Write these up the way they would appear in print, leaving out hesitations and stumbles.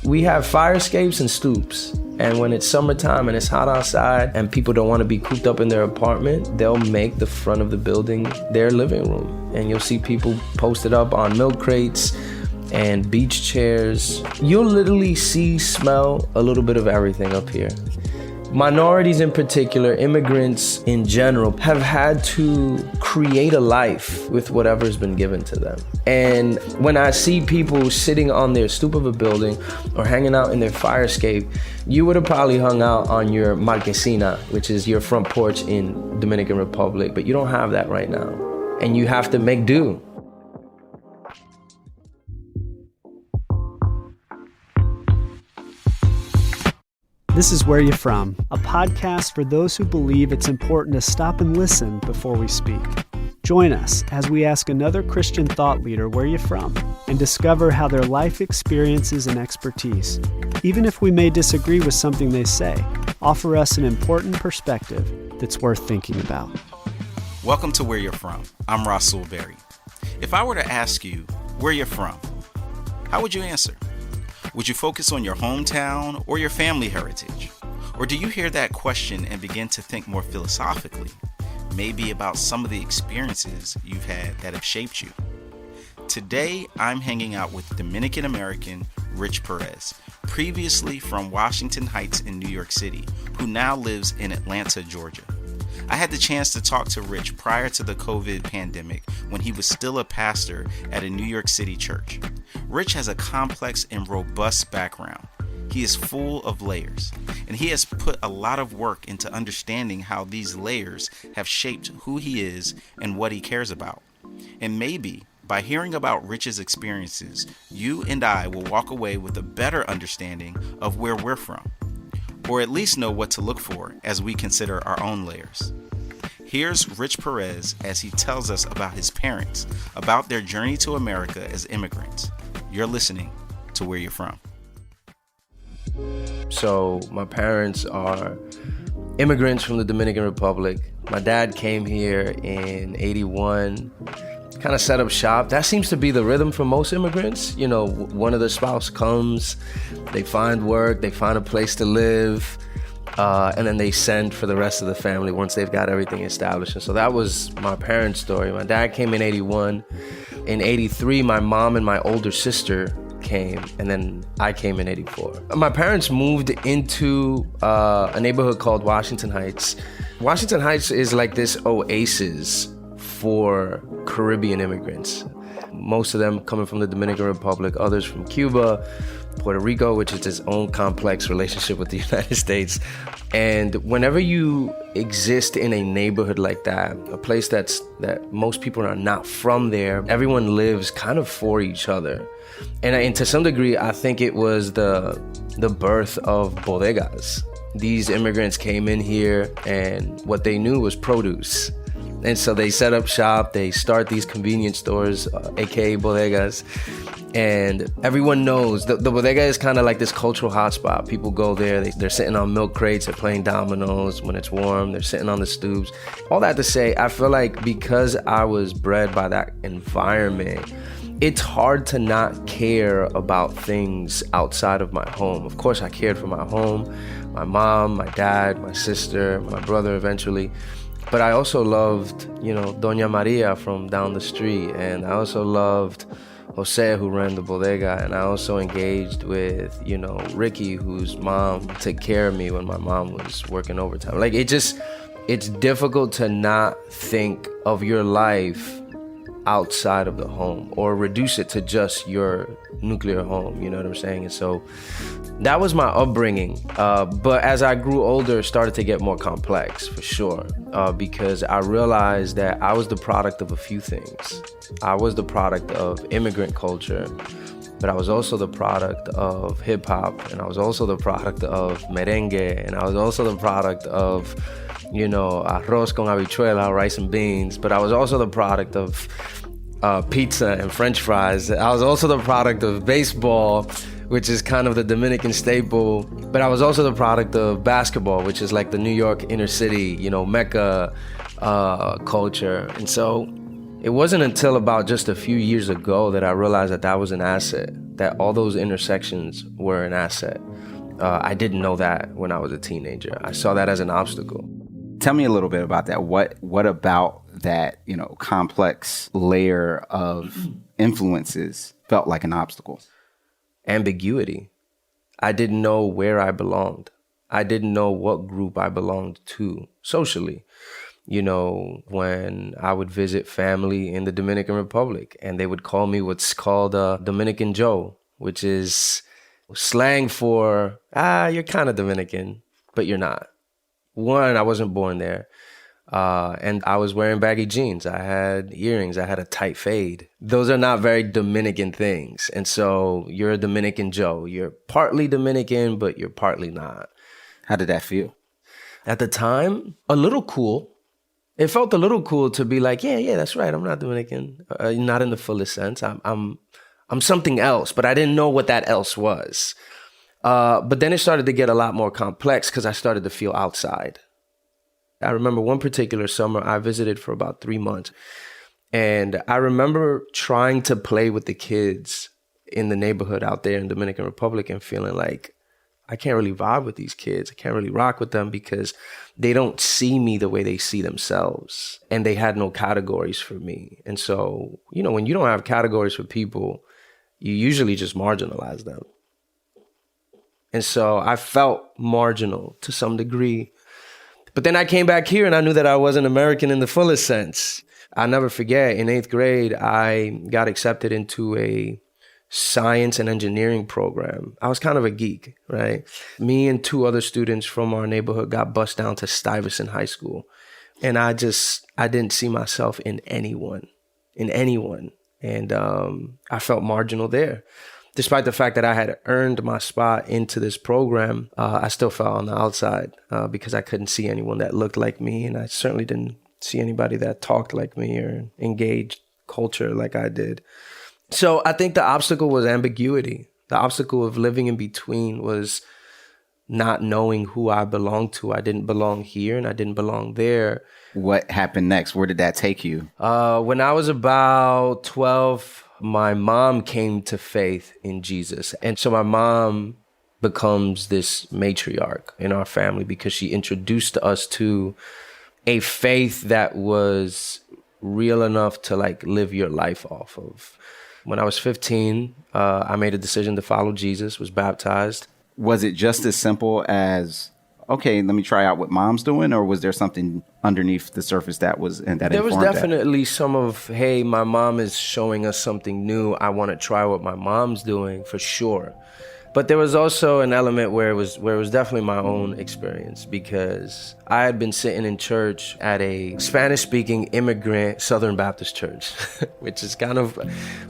We have fire escapes and stoops. And when it's summertime and it's hot outside and people don't want to be cooped up in their apartment, they'll make the front of the building their living room. And you'll see people posted up on milk crates and beach chairs. You'll literally smell a little bit of everything up here. Minorities in particular, immigrants in general, have had to create a life with whatever's been given to them. And when I see people sitting on their stoop of a building or hanging out in their fire escape, you would have probably hung out on your marquesina, which is your front porch in Dominican Republic, but you don't have that right now. And you have to make do. This is Where You From, a podcast for those who believe it's important to stop and listen before we speak. Join us as we ask another Christian thought leader where you're from and discover how their life experiences and expertise, even if we may disagree with something they say, offer us an important perspective that's worth thinking about. Welcome to Where You're From. I'm Rasul Berry. If I were to ask you where you're from, how would you answer? Would you focus on your hometown or your family heritage? Or do you hear that question and begin to think more philosophically, maybe about some of the experiences you've had that have shaped you? Today, I'm hanging out with Dominican-American Rich Pérez, previously from Washington Heights in New York City, who now lives in Atlanta, Georgia. I had the chance to talk to Rich prior to the COVID pandemic when he was still a pastor at a New York City church. Rich has a complex and robust background. He is full of layers, and he has put a lot of work into understanding how these layers have shaped who he is and what he cares about. And maybe by hearing about Rich's experiences, you and I will walk away with a better understanding of where we're from, or at least know what to look for as we consider our own layers. Here's Rich Pérez as he tells us about his parents, about their journey to America as immigrants. You're listening to Where You're From. So my parents are immigrants from the Dominican Republic. My dad came here in 81, kind of set up shop. That seems to be the rhythm for most immigrants. You know, one of the spouse comes, they find work, they find a place to live, and then they send for the rest of the family once they've got everything established. And so that was my parents' story. My dad came in 81. In 83, my mom and my older sister came, and then I came in 84. My parents moved into a neighborhood called Washington Heights. Washington Heights is like this oasis for Caribbean immigrants. Most of them coming from the Dominican Republic, others from Cuba, Puerto Rico, which is its own complex relationship with the United States. And whenever you exist in a neighborhood like that, a place that most people are not from there, everyone lives kind of for each other. And to some degree, I think it was the birth of bodegas. These immigrants came in here and what they knew was produce. And so they set up shop, they start these convenience stores, aka bodegas. And everyone knows the bodega is kind of like this cultural hotspot. People go there, they're sitting on milk crates, they're playing dominoes when it's warm, they're sitting on the stoops. All that to say, I feel like because I was bred by that environment, it's hard to not care about things outside of my home. Of course, I cared for my home, my mom, my dad, my sister, my brother eventually. But I also loved, Doña Maria from down the street. And I also loved Jose, who ran the bodega. And I also engaged with, Ricky, whose mom took care of me when my mom was working overtime. Like, it's difficult to not think of your life outside of the home or reduce it to just your nuclear home, you know what I'm saying? And so that was my upbringing. But as I grew older, it started to get more complex, for sure, because I realized that I was the product of a few things. I was the product of immigrant culture, but I was also the product of hip hop, and I was also the product of merengue, and I was also the product of arroz con habichuela, rice and beans, but I was also the product of pizza and French fries. I was also the product of baseball, which is kind of the Dominican staple, but I was also the product of basketball, which is like the New York inner city, Mecca culture. And so it wasn't until about just a few years ago that I realized that was an asset. that all those intersections were an asset. I didn't know that when I was a teenager. I saw that as an obstacle. Tell me a little bit about that. What about that, complex layer of influences felt like an obstacle? Ambiguity. I didn't know where I belonged. I didn't know what group I belonged to socially. When I would visit family in the Dominican Republic and they would call me what's called a Dominican Joe, which is slang for, you're kind of Dominican, but you're not. One, I wasn't born there. And I was wearing baggy jeans. I had earrings. I had a tight fade. Those are not very Dominican things. And so you're a Dominican Joe. You're partly Dominican, but you're partly not. How did that feel? At the time, a little cool. It felt a little cool to be like, yeah, that's right. I'm not Dominican. Not in the fullest sense. I'm something else, but I didn't know what that else was. But then it started to get a lot more complex because I started to feel outside. I remember one particular summer I visited for about 3 months. And I remember trying to play with the kids in the neighborhood out there in Dominican Republic and feeling like, I can't really vibe with these kids. I can't really rock with them because they don't see me the way they see themselves. And they had no categories for me. And so, when you don't have categories for people, you usually just marginalize them. And so I felt marginal to some degree. But then I came back here and I knew that I wasn't American in the fullest sense. I'll never forget, in 8th grade, I got accepted into a science and engineering program. I was kind of a geek, right? Me and 2 other students from our neighborhood got bused down to Stuyvesant High School. And I didn't see myself in anyone. And I felt marginal there. Despite the fact that I had earned my spot into this program, I still felt on the outside because I couldn't see anyone that looked like me. And I certainly didn't see anybody that talked like me or engaged culture like I did. So I think the obstacle was ambiguity. The obstacle of living in between was not knowing who I belonged to. I didn't belong here and I didn't belong there. What happened next? Where did that take you? When I was about 12, my mom came to faith in Jesus. And so my mom becomes this matriarch in our family because she introduced us to a faith that was real enough to live your life off of. When I was 15, I made a decision to follow Jesus, was baptized. Was it just as simple as, okay, let me try out what mom's doing, or was there something underneath the surface that was and that there was informed definitely some of, hey, my mom is showing us something new. I want to try what my mom's doing for sure. But there was also an element where it was definitely my own experience because I had been sitting in church at a Spanish-speaking immigrant Southern Baptist church, which is kind of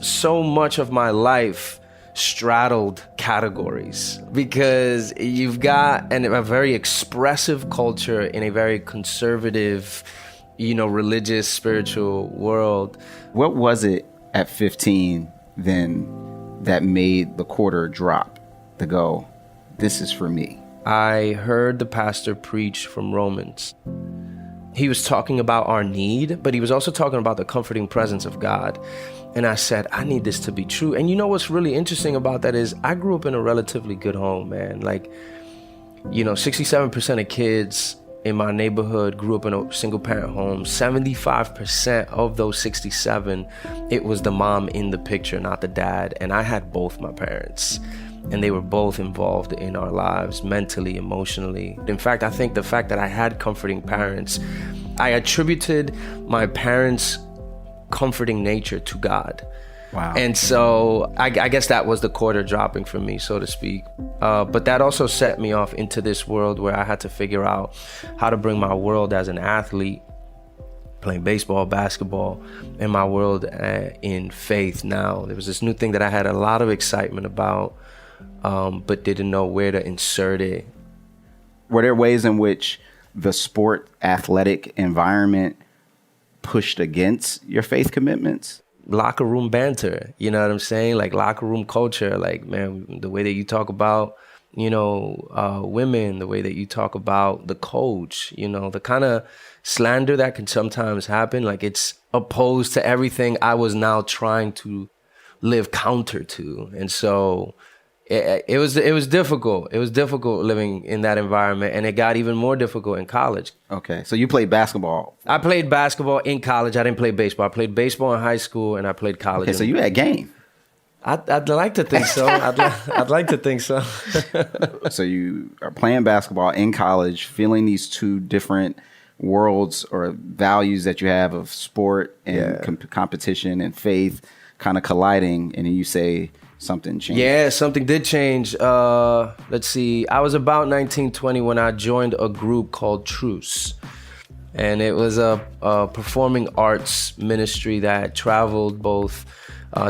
so much of my life straddled categories because you've got a very expressive culture in a very conservative, religious, spiritual world. What was it at 15 then that made the quarter drop to go, this is for me? I heard the pastor preach from Romans. He was talking about our need, but he was also talking about the comforting presence of God. And I said, I need this to be true. And what's really interesting about that is I grew up in a relatively good home, man. 67% of kids in my neighborhood grew up in a single parent home. 75% of those 67, it was the mom in the picture, not the dad. And I had both my parents. And they were both involved in our lives, mentally, emotionally. In fact, I think the fact that I had comforting parents, I attributed my parents' comforting nature to God. Wow. And so I guess that was the quarter dropping for me, so to speak. But that also set me off into this world where I had to figure out how to bring my world as an athlete, playing baseball, basketball, and my world in faith now. There was this new thing that I had a lot of excitement about, but didn't know where to insert it. Were there ways in which the sport athletic environment pushed against your faith commitments? Locker room banter, you know what I'm saying? Locker room culture, man, the way that you talk about, women, the way that you talk about the coach, the kind of slander that can sometimes happen, it's opposed to everything I was now trying to live counter to. And so it was difficult. It was difficult living in that environment, and it got even more difficult in college. Okay, so you played basketball. I played basketball in college. I didn't play baseball. I played baseball in high school, and I played college. Okay, so you had game. I'd like to think so. I'd like to think so. So you are playing basketball in college, feeling these two different worlds or values that you have of sport and competition and faith kind of colliding, and then you say something changed. Yeah, something did change. Let's see. I was about 19, 20 when I joined a group called Truce. And it was a performing arts ministry that traveled both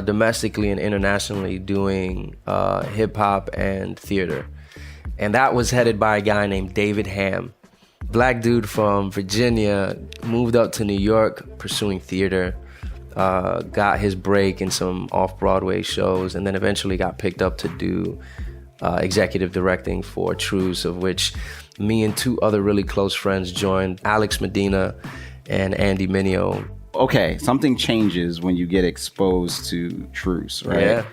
domestically and internationally doing hip hop and theater. And that was headed by a guy named David Ham. Black dude from Virginia, moved up to New York pursuing theater, got his break in some off-Broadway shows, and then eventually got picked up to do executive directing for Truce, of which me and two other really close friends joined, Alex Medina and Andy Mineo. Okay, something changes when you get exposed to Truce, right? Yeah.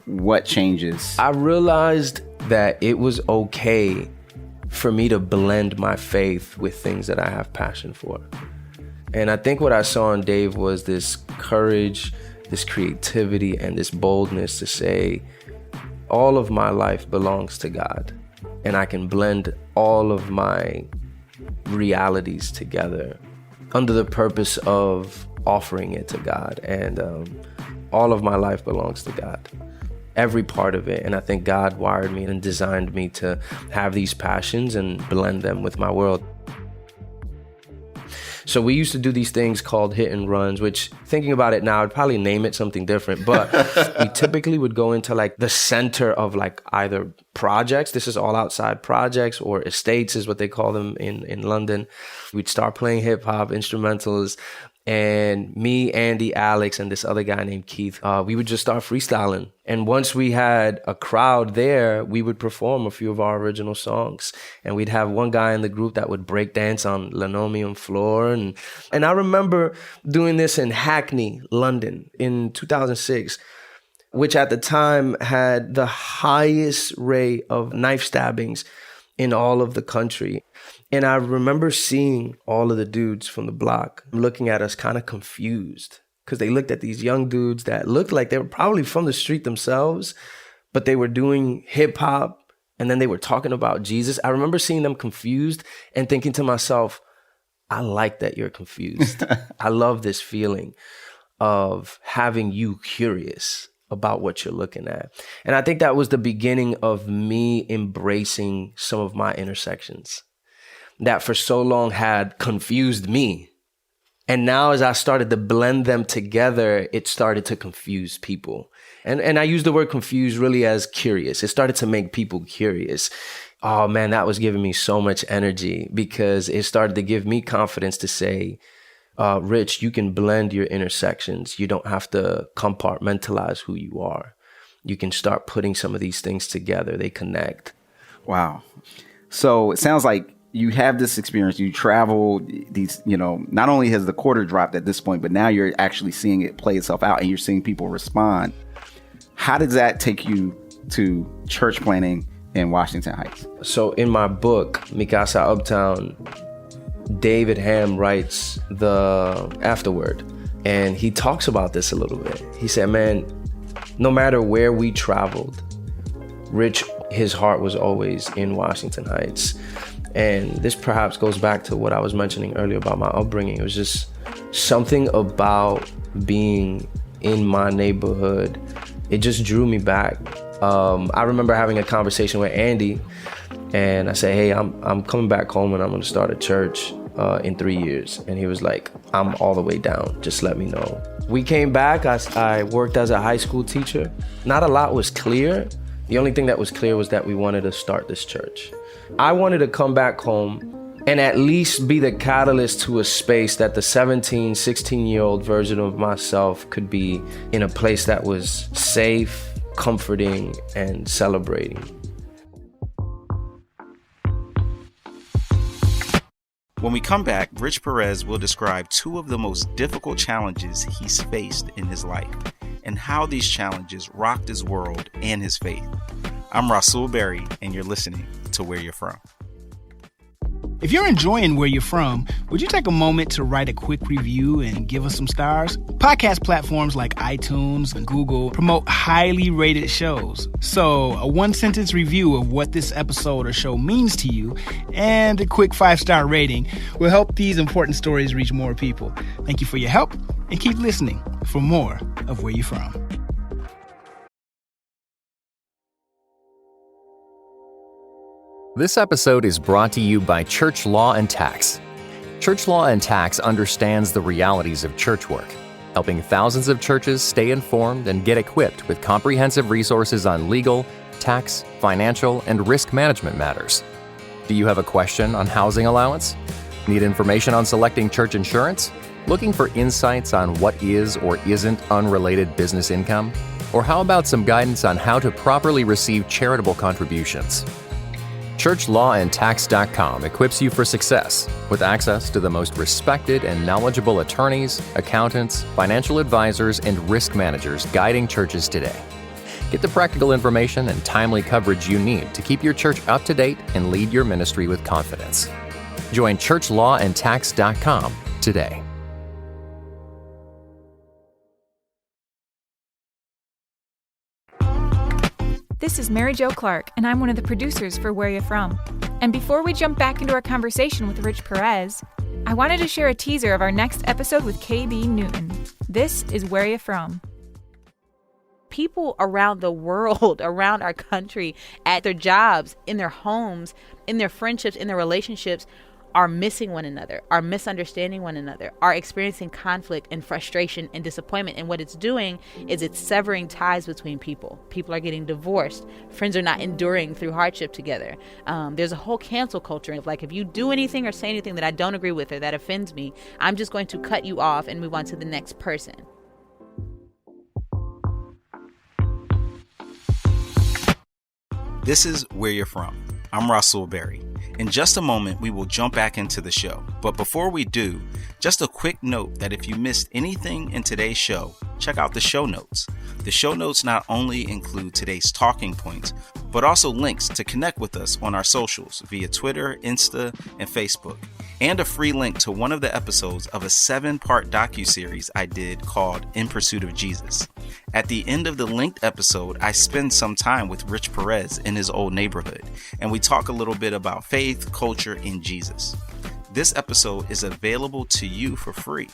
What changes? I realized that it was okay for me to blend my faith with things that I have passion for. And I think what I saw in Dave was this courage, this creativity, and this boldness to say, all of my life belongs to God, and I can blend all of my realities together under the purpose of offering it to God. And all of my life belongs to God, every part of it. And I think God wired me and designed me to have these passions and blend them with my world. So we used to do these things called hit and runs, which, thinking about it now, I'd probably name it something different. But we typically would go into like the center of like either projects. This is all outside projects, or estates is what they call them in London. We'd start playing hip hop instrumentals. And me, Andy, Alex, and this other guy named Keith, we would just start freestyling. And once we had a crowd there, we would perform a few of our original songs. And we'd have one guy in the group that would break dance on linoleum floor. And I remember doing this in Hackney, London in 2006, which at the time had the highest rate of knife stabbings in all of the country. And I remember seeing all of the dudes from the block looking at us kind of confused, because they looked at these young dudes that looked like they were probably from the street themselves, but they were doing hip hop and then they were talking about Jesus. I remember seeing them confused and thinking to myself, I like that you're confused. I love this feeling of having you curious about what you're looking at. And I think that was the beginning of me embracing some of my intersections that for so long had confused me. And now as I started to blend them together, it started to confuse people. And I use the word confused really as curious. It started to make people curious. Oh man, that was giving me so much energy, because it started to give me confidence to say, Rich, you can blend your intersections. You don't have to compartmentalize who you are. You can start putting some of these things together. They connect. Wow. So it sounds like you have this experience, you travel these, not only has the quarter dropped at this point, but now you're actually seeing it play itself out and you're seeing people respond. How does that take you to church planting in Washington Heights? So in my book, Mi Casa Uptown, David Ham writes the afterword, and he talks about this a little bit. He said, man, no matter where we traveled, Rich, his heart was always in Washington Heights. And this perhaps goes back to what I was mentioning earlier about my upbringing. It was just something about being in my neighborhood. It just drew me back. I remember having a conversation with Andy, and I said, hey, I'm coming back home and I'm gonna start a church in 3 years. And he was like, I'm all the way down, just let me know. We came back, I worked as a high school teacher. Not a lot was clear. The only thing that was clear was that we wanted to start this church. I wanted to come back home and at least be the catalyst to a space that the 17, 16-year-old version of myself could be in a place that was safe, comforting, and celebrating. When we come back, Rich Pérez will describe two of the most difficult challenges he's faced in his life and how these challenges rocked his world and his faith. I'm Rasul Berry, and you're listening to Where You're From. If you're enjoying Where You're From, would you take a moment to write a quick review and give us some stars? Podcast platforms like iTunes and Google promote highly rated shows. So a one-sentence review of what this episode or show means to you and a quick 5-star rating will help these important stories reach more people. Thank you for your help, and keep listening for more of Where You're From. This episode is brought to you by Church Law and Tax. Church Law and Tax understands the realities of church work, helping thousands of churches stay informed and get equipped with comprehensive resources on legal, tax, financial, and risk management matters. Do you have a question on housing allowance? Need information on selecting church insurance? Looking for insights on what is or isn't unrelated business income? Or how about some guidance on how to properly receive charitable contributions? ChurchLawAndTax.com equips you for success with access to the most respected and knowledgeable attorneys, accountants, financial advisors, and risk managers guiding churches today. Get the practical information and timely coverage you need to keep your church up to date and lead your ministry with confidence. Join ChurchLawAndTax.com today. This is Mary Jo Clark, and I'm one of the producers for Where You're From. And before we jump back into our conversation with Rich Pérez, I wanted to share a teaser of our next episode with KB Newton. This is Where You're From. People around the world, around our country, at their jobs, in their homes, in their friendships, in their relationships, are missing one another, are misunderstanding one another, are experiencing conflict and frustration and disappointment. And what it's doing is it's severing ties between people. People are getting divorced. Friends are not enduring through hardship together. There's a whole cancel culture of like, if you do anything or say anything that I don't agree with or that offends me, I'm just going to cut you off and move on to the next person. This is Where You're From. I'm Rasul Berry. In just a moment, we will jump back into the show. But before we do, just a quick note that if you missed anything in today's show, check out the show notes. The show notes not only include today's talking points, but also links to connect with us on our socials via Twitter, Insta, and Facebook, and a free link to one of the episodes of a 7-part docuseries I did called In Pursuit of Jesus. At the end of the linked episode, I spend some time with Rich Pérez in his old neighborhood, and we talk a little bit about faith, culture, and Jesus. This episode is available to you for free.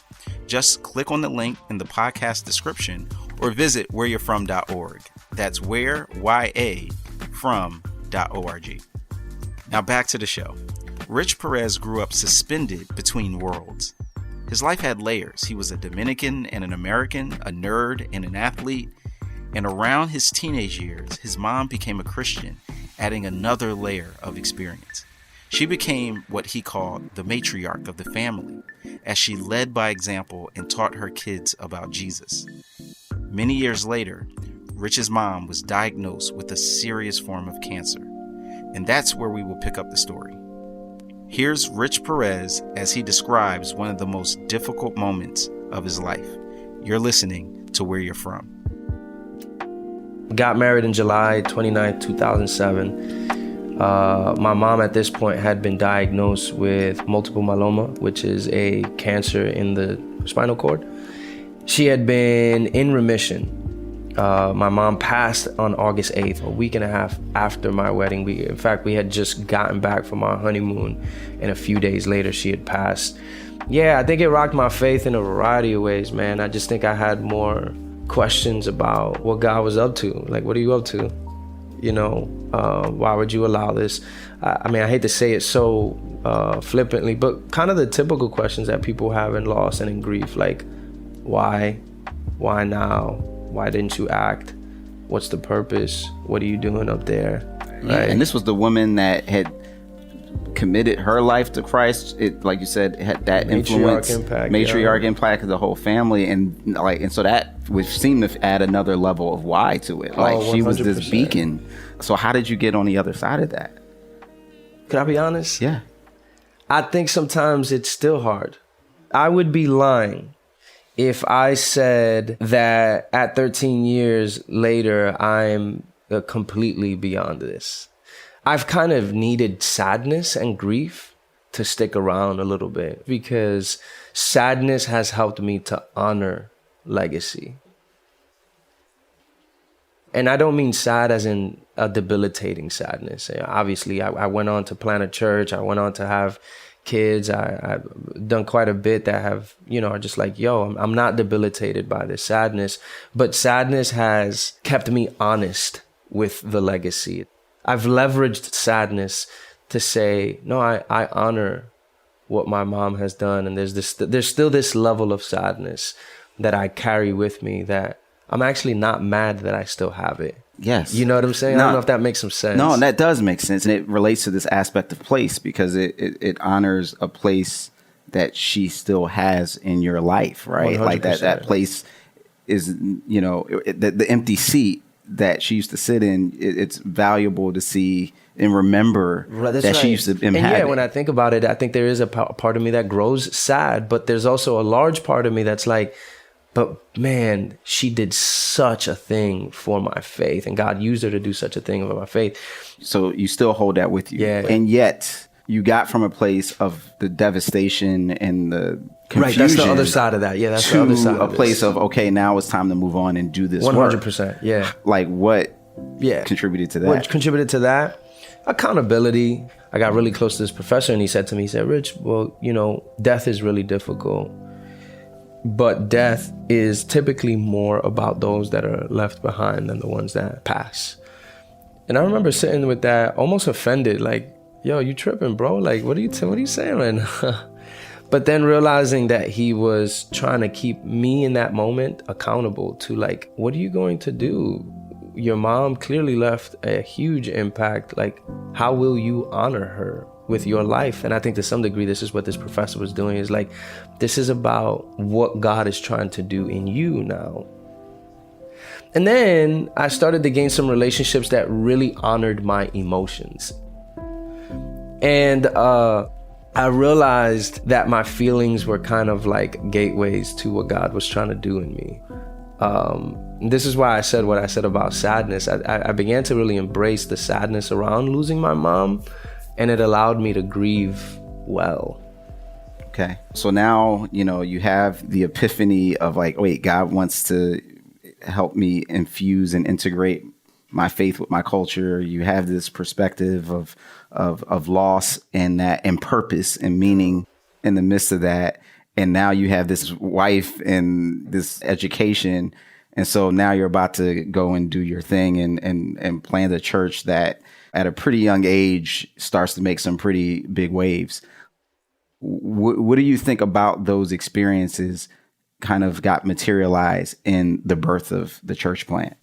Just click on the link in the podcast description or visit whereyou'refrom.org. That's where, Y-A, from.org. Now back to the show. Rich Pérez grew up suspended between worlds. His life had layers. He was a Dominican and an American, a nerd and an athlete. And around his teenage years, his mom became a Christian, adding another layer of experience. She became what he called the matriarch of the family, as she led by example and taught her kids about Jesus. Many years later, Rich's mom was diagnosed with a serious form of cancer, and that's where we will pick up the story. Here's Rich Pérez as he describes one of the most difficult moments of his life. You're listening to Where You're From. Got married in July 29, 2007. My mom at this point had been diagnosed with multiple myeloma, which is a cancer in the spinal cord. She had been in remission. My mom passed on August 8th, a week and a half after my wedding. In fact, we had just gotten back from our honeymoon, and a few days later she had passed. Yeah, I think it rocked my faith in a variety of ways, man. I just think I had more questions about what God was up to. Like, what are you up to? You know, why would you allow this? I mean, I hate to say it so flippantly, but kind of the typical questions that people have in loss and in grief, like, why? Why now? Why didn't you act? What's the purpose? What are you doing up there? Right? And this was the woman that had committed her life to Christ. It, like you said, it had that influence, matriarch impact of the whole family, and so that would seem to add another level of why to it. Like, she was this beacon. So how did you get on the other side of that? Can I be honest? Yeah. I think sometimes it's still hard. I would be lying if I said that at 13 years later, I'm completely beyond this. I've kind of needed sadness and grief to stick around a little bit, because sadness has helped me to honor legacy. And I don't mean sad as in a debilitating sadness. Obviously, I went on to plant a church. I went on to have kids. I've done quite a bit that have, are just like, I'm not debilitated by this sadness. But sadness has kept me honest with the legacy. I've leveraged sadness to say, no, I honor what my mom has done. And there's still this level of sadness that I carry with me that I'm actually not mad that I still have it. Yes. You know what I'm saying? No, I don't know if that makes some sense. No, that does make sense. And it relates to this aspect of place, because it honors a place that she still has in your life, right? 100%. Like that place is, the empty seat that she used to sit in, it's valuable to see and remember that she used to inhabit. And yeah, when I think about it, I think there is a part of me that grows sad, but there's also a large part of me that's like, but man, she did such a thing for my faith, and God used her to do such a thing for my faith. So you still hold that with you. Yeah. And yet you got from a place of the devastation and the confusion. Right, that's the other side of that. Yeah, that's the other side of a place of, okay, now it's time to move on and do this 100%, work. yeah. Like what contributed to that? What contributed to that? Accountability. I got really close to this professor, and he said to me, Rich, well, death is really difficult. But death is typically more about those that are left behind than the ones that pass. And I remember sitting with that, almost offended, like, yo, you tripping, bro? Like, what are you saying right now? But then realizing that he was trying to keep me in that moment accountable to, like, what are you going to do? Your mom clearly left a huge impact. Like, how will you honor her with your life? And I think to some degree, this is what this professor was doing, is like, this is about what God is trying to do in you now. And then I started to gain some relationships that really honored my emotions. And I realized that my feelings were kind of like gateways to what God was trying to do in me. This is why I said what I said about sadness. I began to really embrace the sadness around losing my mom, and it allowed me to grieve well. Okay. So now, you have the epiphany of like, wait, God wants to help me infuse and integrate my faith with my culture. You have this perspective of loss and that, and purpose and meaning in the midst of that. And now you have this wife and this education. And so now you're about to go and do your thing and plant a church that at a pretty young age starts to make some pretty big waves. What do you think about those experiences kind of got materialized in the birth of the church plant?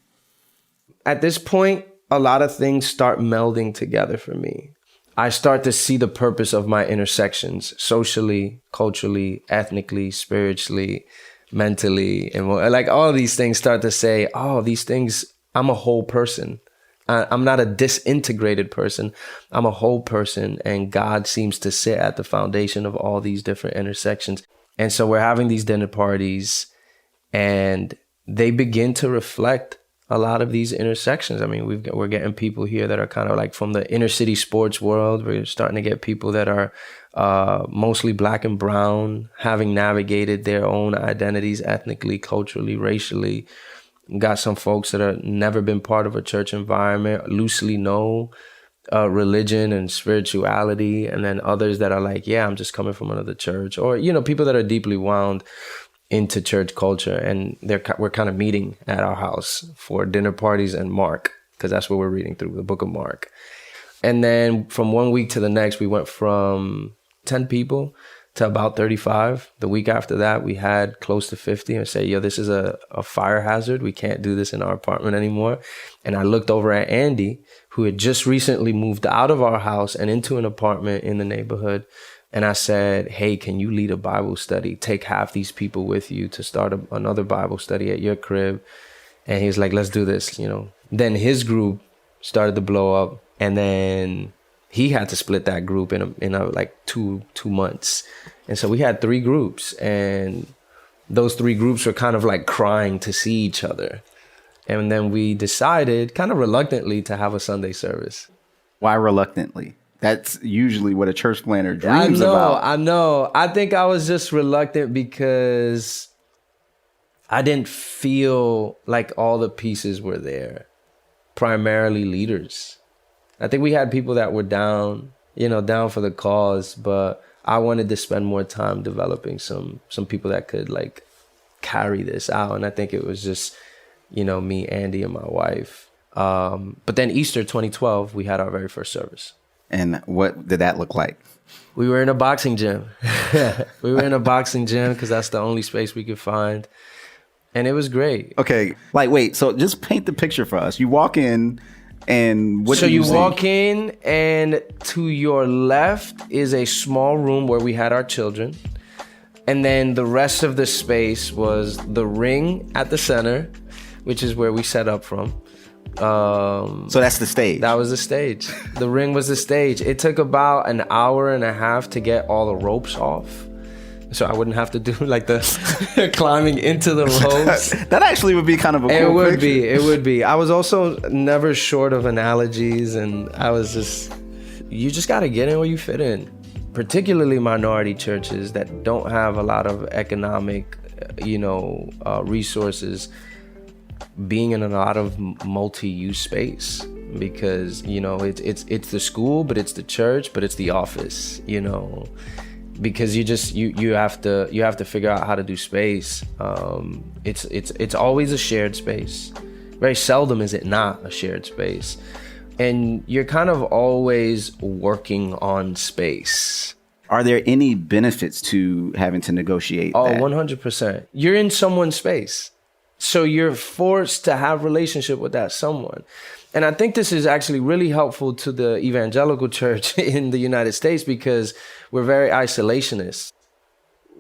At this point, a lot of things start melding together for me. I start to see the purpose of my intersections socially, culturally, ethnically, spiritually, mentally, and like all these things start to say, oh, these things, I'm a whole person. I'm not a disintegrated person. I'm a whole person, and God seems to sit at the foundation of all these different intersections. And so we're having these dinner parties, and they begin to reflect a lot of these intersections. I mean, we're getting people here that are kind of like from the inner city sports world. We're starting to get people that are mostly Black and brown, having navigated their own identities ethnically, culturally, racially. Got some folks that have never been part of a church environment, loosely know religion and spirituality, and then others that are like, yeah, I'm just coming from another church, or people that are deeply wound into church culture, and we're kind of meeting at our house for dinner parties and Mark, because that's what we're reading through, the book of Mark. And then from one week to the next, we went from 10 people to about 35. The week after that, we had close to 50, and say, yo, this is a fire hazard. We can't do this in our apartment anymore. And I looked over at Andy, who had just recently moved out of our house and into an apartment in the neighborhood. And I said, hey, can you lead a Bible study? Take half these people with you to start another Bible study at your crib. And he's like, let's do this, Then his group started to blow up. And then he had to split that group in like two months. And so we had 3 groups, and those three groups were kind of like crying to see each other. And then we decided, kind of reluctantly, to have a Sunday service. Why reluctantly? That's usually what a church planner dreams about. I know. I think I was just reluctant because I didn't feel like all the pieces were there. Primarily leaders. I think we had people that were down for the cause, but I wanted to spend more time developing some people that could like carry this out. And I think it was just, me, Andy, and my wife. But then Easter 2012, we had our very first service. And what did that look like? We were in a boxing gym. We were in a boxing gym because that's the only space we could find. And it was great. Okay. Wait, so just paint the picture for us. You walk in and what do you see? Walk in and to your left is a small room where we had our children. And then the rest of the space was the ring at the center, which is where we set up from. So that's the stage. That was the stage. The ring was the stage. It took about an hour and a half to get all the ropes off. So I wouldn't have to do like the climbing into the ropes. That actually would be kind of a cool picture. It would be. I was also never short of analogies, and you just got to get in where you fit in. Particularly minority churches that don't have a lot of economic, resources, being in a lot of multi-use space, because it's the school, but it's the church, but it's the office, because you have to figure out how to do space. It's always a shared space. Very seldom is it not a shared space, and you're kind of always working on space. Are there any benefits to having to negotiate that? 100%. You're in someone's space. So you're forced to have relationship with that someone. And I think this is actually really helpful to the evangelical church in the United States because we're very isolationist.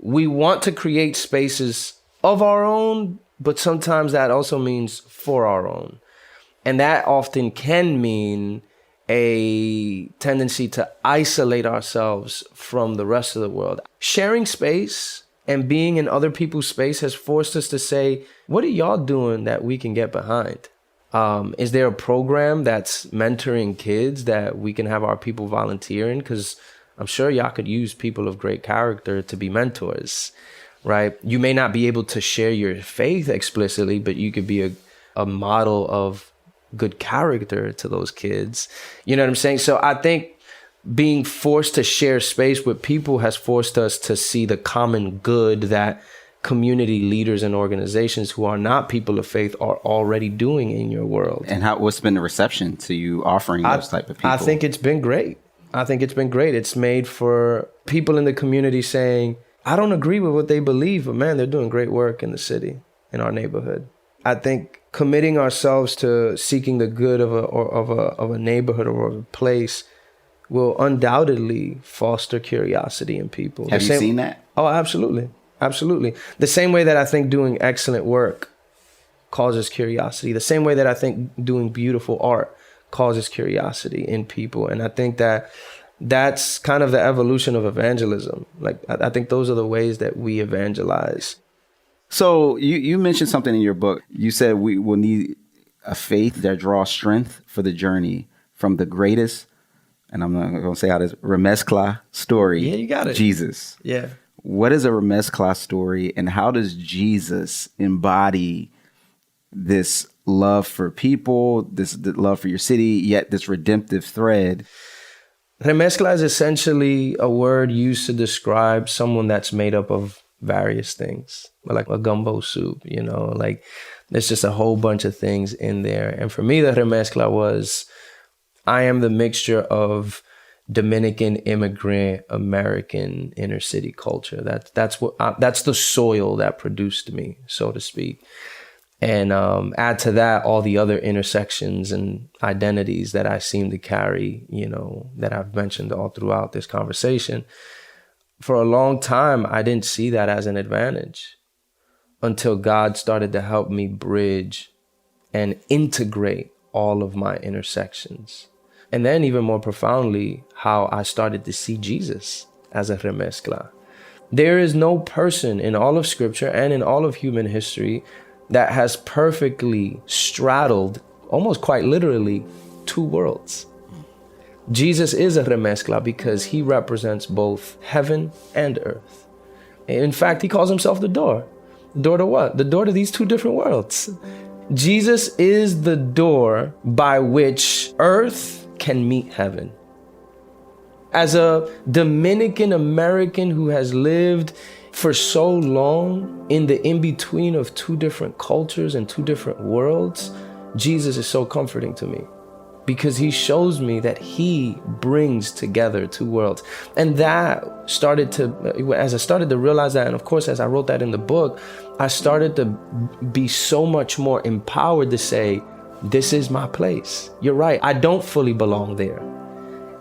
We want to create spaces of our own, but sometimes that also means for our own. And that often can mean a tendency to isolate ourselves from the rest of the world. Sharing space and being in other people's space has forced us to say, what are y'all doing that we can get behind? Is there a program that's mentoring kids that we can have our people volunteering? Because I'm sure y'all could use people of great character to be mentors, right? You may not be able to share your faith explicitly, but you could be a model of good character to those kids. You know what I'm saying? So I think being forced to share space with people has forced us to see the common good that community leaders and organizations who are not people of faith are already doing in your world. And what's been the reception to you offering those type of people? I think it's been great. It's made for people in the community saying, I don't agree with what they believe, but man, they're doing great work in the city, in our neighborhood. I think committing ourselves to seeking the good of a neighborhood or a place will undoubtedly foster curiosity in people. Have you seen that? Oh, absolutely. Absolutely. The same way that I think doing excellent work causes curiosity, the same way that I think doing beautiful art causes curiosity in people. And I think that that's kind of the evolution of evangelism. Like, I think those are the ways that we evangelize. So you mentioned something in your book. You said we will need a faith that draws strength for the journey from the greatest, and I'm not going to say how this, remezcla story. Yeah, you got it. Jesus. Yeah. What is a remezcla story, and how does Jesus embody this love for people, this love for your city, yet this redemptive thread? Remezcla is essentially a word used to describe someone that's made up of various things, like a gumbo soup, like there's just a whole bunch of things in there. And for me, the remezcla was, I am the mixture of Dominican immigrant American inner city culture. That's the soil that produced me, so to speak. And add to that all the other intersections and identities that I seem to carry, that I've mentioned all throughout this conversation. For a long time, I didn't see that as an advantage until God started to help me bridge and integrate all of my intersections. And then even more profoundly, how I started to see Jesus as a remezcla. There is no person in all of Scripture and in all of human history that has perfectly straddled, almost quite literally, two worlds. Jesus is a remezcla because he represents both heaven and earth. In fact, he calls himself the door. The door to what? The door to these two different worlds. Jesus is the door by which earth can meet heaven. As a Dominican-American who has lived for so long in the in-between of two different cultures and two different worlds, Jesus is so comforting to me because he shows me that he brings together two worlds. And that started to, as I started to realize that, and of course, as I wrote that in the book, I started to be so much more empowered to say, this is my place. You're right. I don't fully belong there.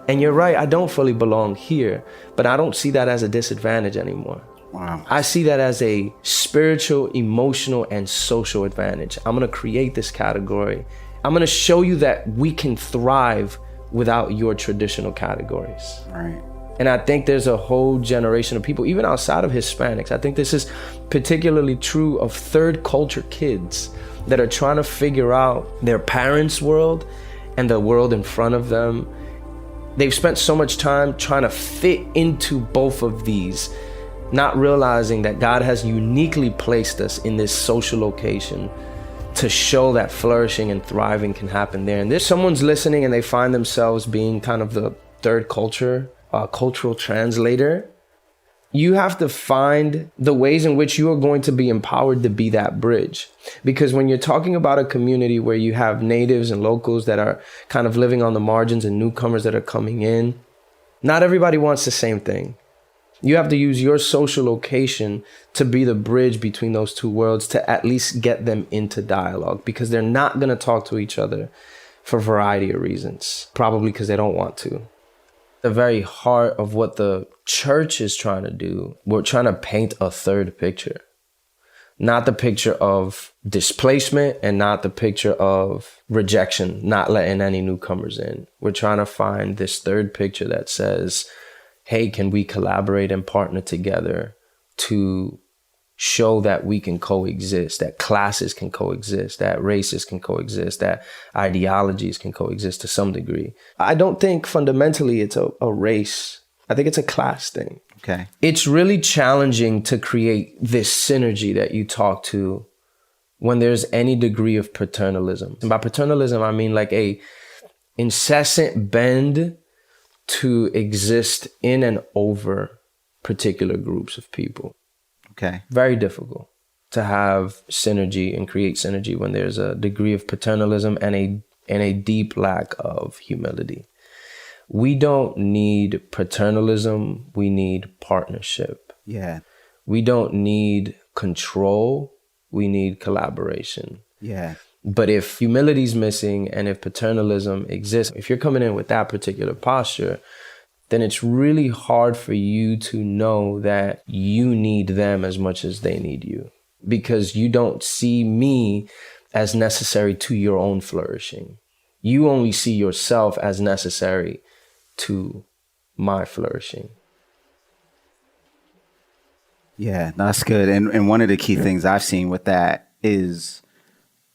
And you're right. I don't fully belong here, but I don't see that as a disadvantage anymore. Wow. I see that as a spiritual, emotional, and social advantage. I'm going to create this category. I'm going to show you that we can thrive without your traditional categories. Right. And I think there's a whole generation of people, even outside of Hispanics. I think this is particularly true of third culture kids that are trying to figure out their parents' world and the world in front of them. They've spent so much time trying to fit into both of these, not realizing that God has uniquely placed us in this social location to show that flourishing and thriving can happen there. And if someone's listening and they find themselves being kind of the third culture, cultural translator, you have to find the ways in which you are going to be empowered to be that bridge. Because when you're talking about a community where you have natives and locals that are kind of living on the margins and newcomers that are coming in, not everybody wants the same thing. You have to use your social location to be the bridge between those two worlds to at least get them into dialogue, because they're not going to talk to each other for a variety of reasons, probably because they don't want to. The very heart of what the church is trying to do, we're trying to paint a third picture. Not the picture of displacement and not the picture of rejection, not letting any newcomers in. We're trying to find this third picture that says, hey, can we collaborate and partner together to show that we can coexist, that classes can coexist, that races can coexist, that ideologies can coexist to some degree. I don't think fundamentally it's a race. I think it's a class thing. Okay. It's really challenging to create this synergy that you talk to when there's any degree of paternalism. And by paternalism, I mean like a incessant bend to exist in and over particular groups of people. Okay. Very difficult to have synergy and create synergy when there's a degree of paternalism and a deep lack of humility. We don't need paternalism. We need partnership. Yeah. We don't need control. We need collaboration. Yeah. But if humility is missing and if paternalism exists, if you're coming in with that particular posture, then it's really hard for you to know that you need them as much as they need you, because you don't see me as necessary to your own flourishing. You only see yourself as necessary to my flourishing. Yeah, that's good. And one of the key things I've seen with that is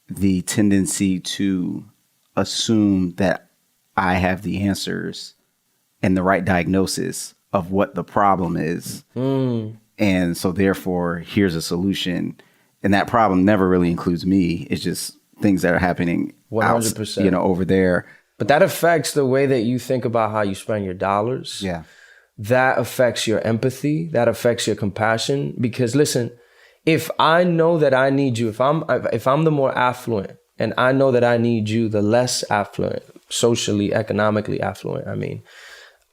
the tendency to assume that I have the answers and the right diagnosis of what the problem is. And so therefore, here's a solution. And that problem never really includes me. It's just things that are happening 100%. Over there. But that affects the way that you think about how you spend your dollars. Yeah. That affects your empathy. That affects your compassion. Because listen, if I know that I need you, if I'm the more affluent and I know that I need you, the less affluent, socially, economically affluent,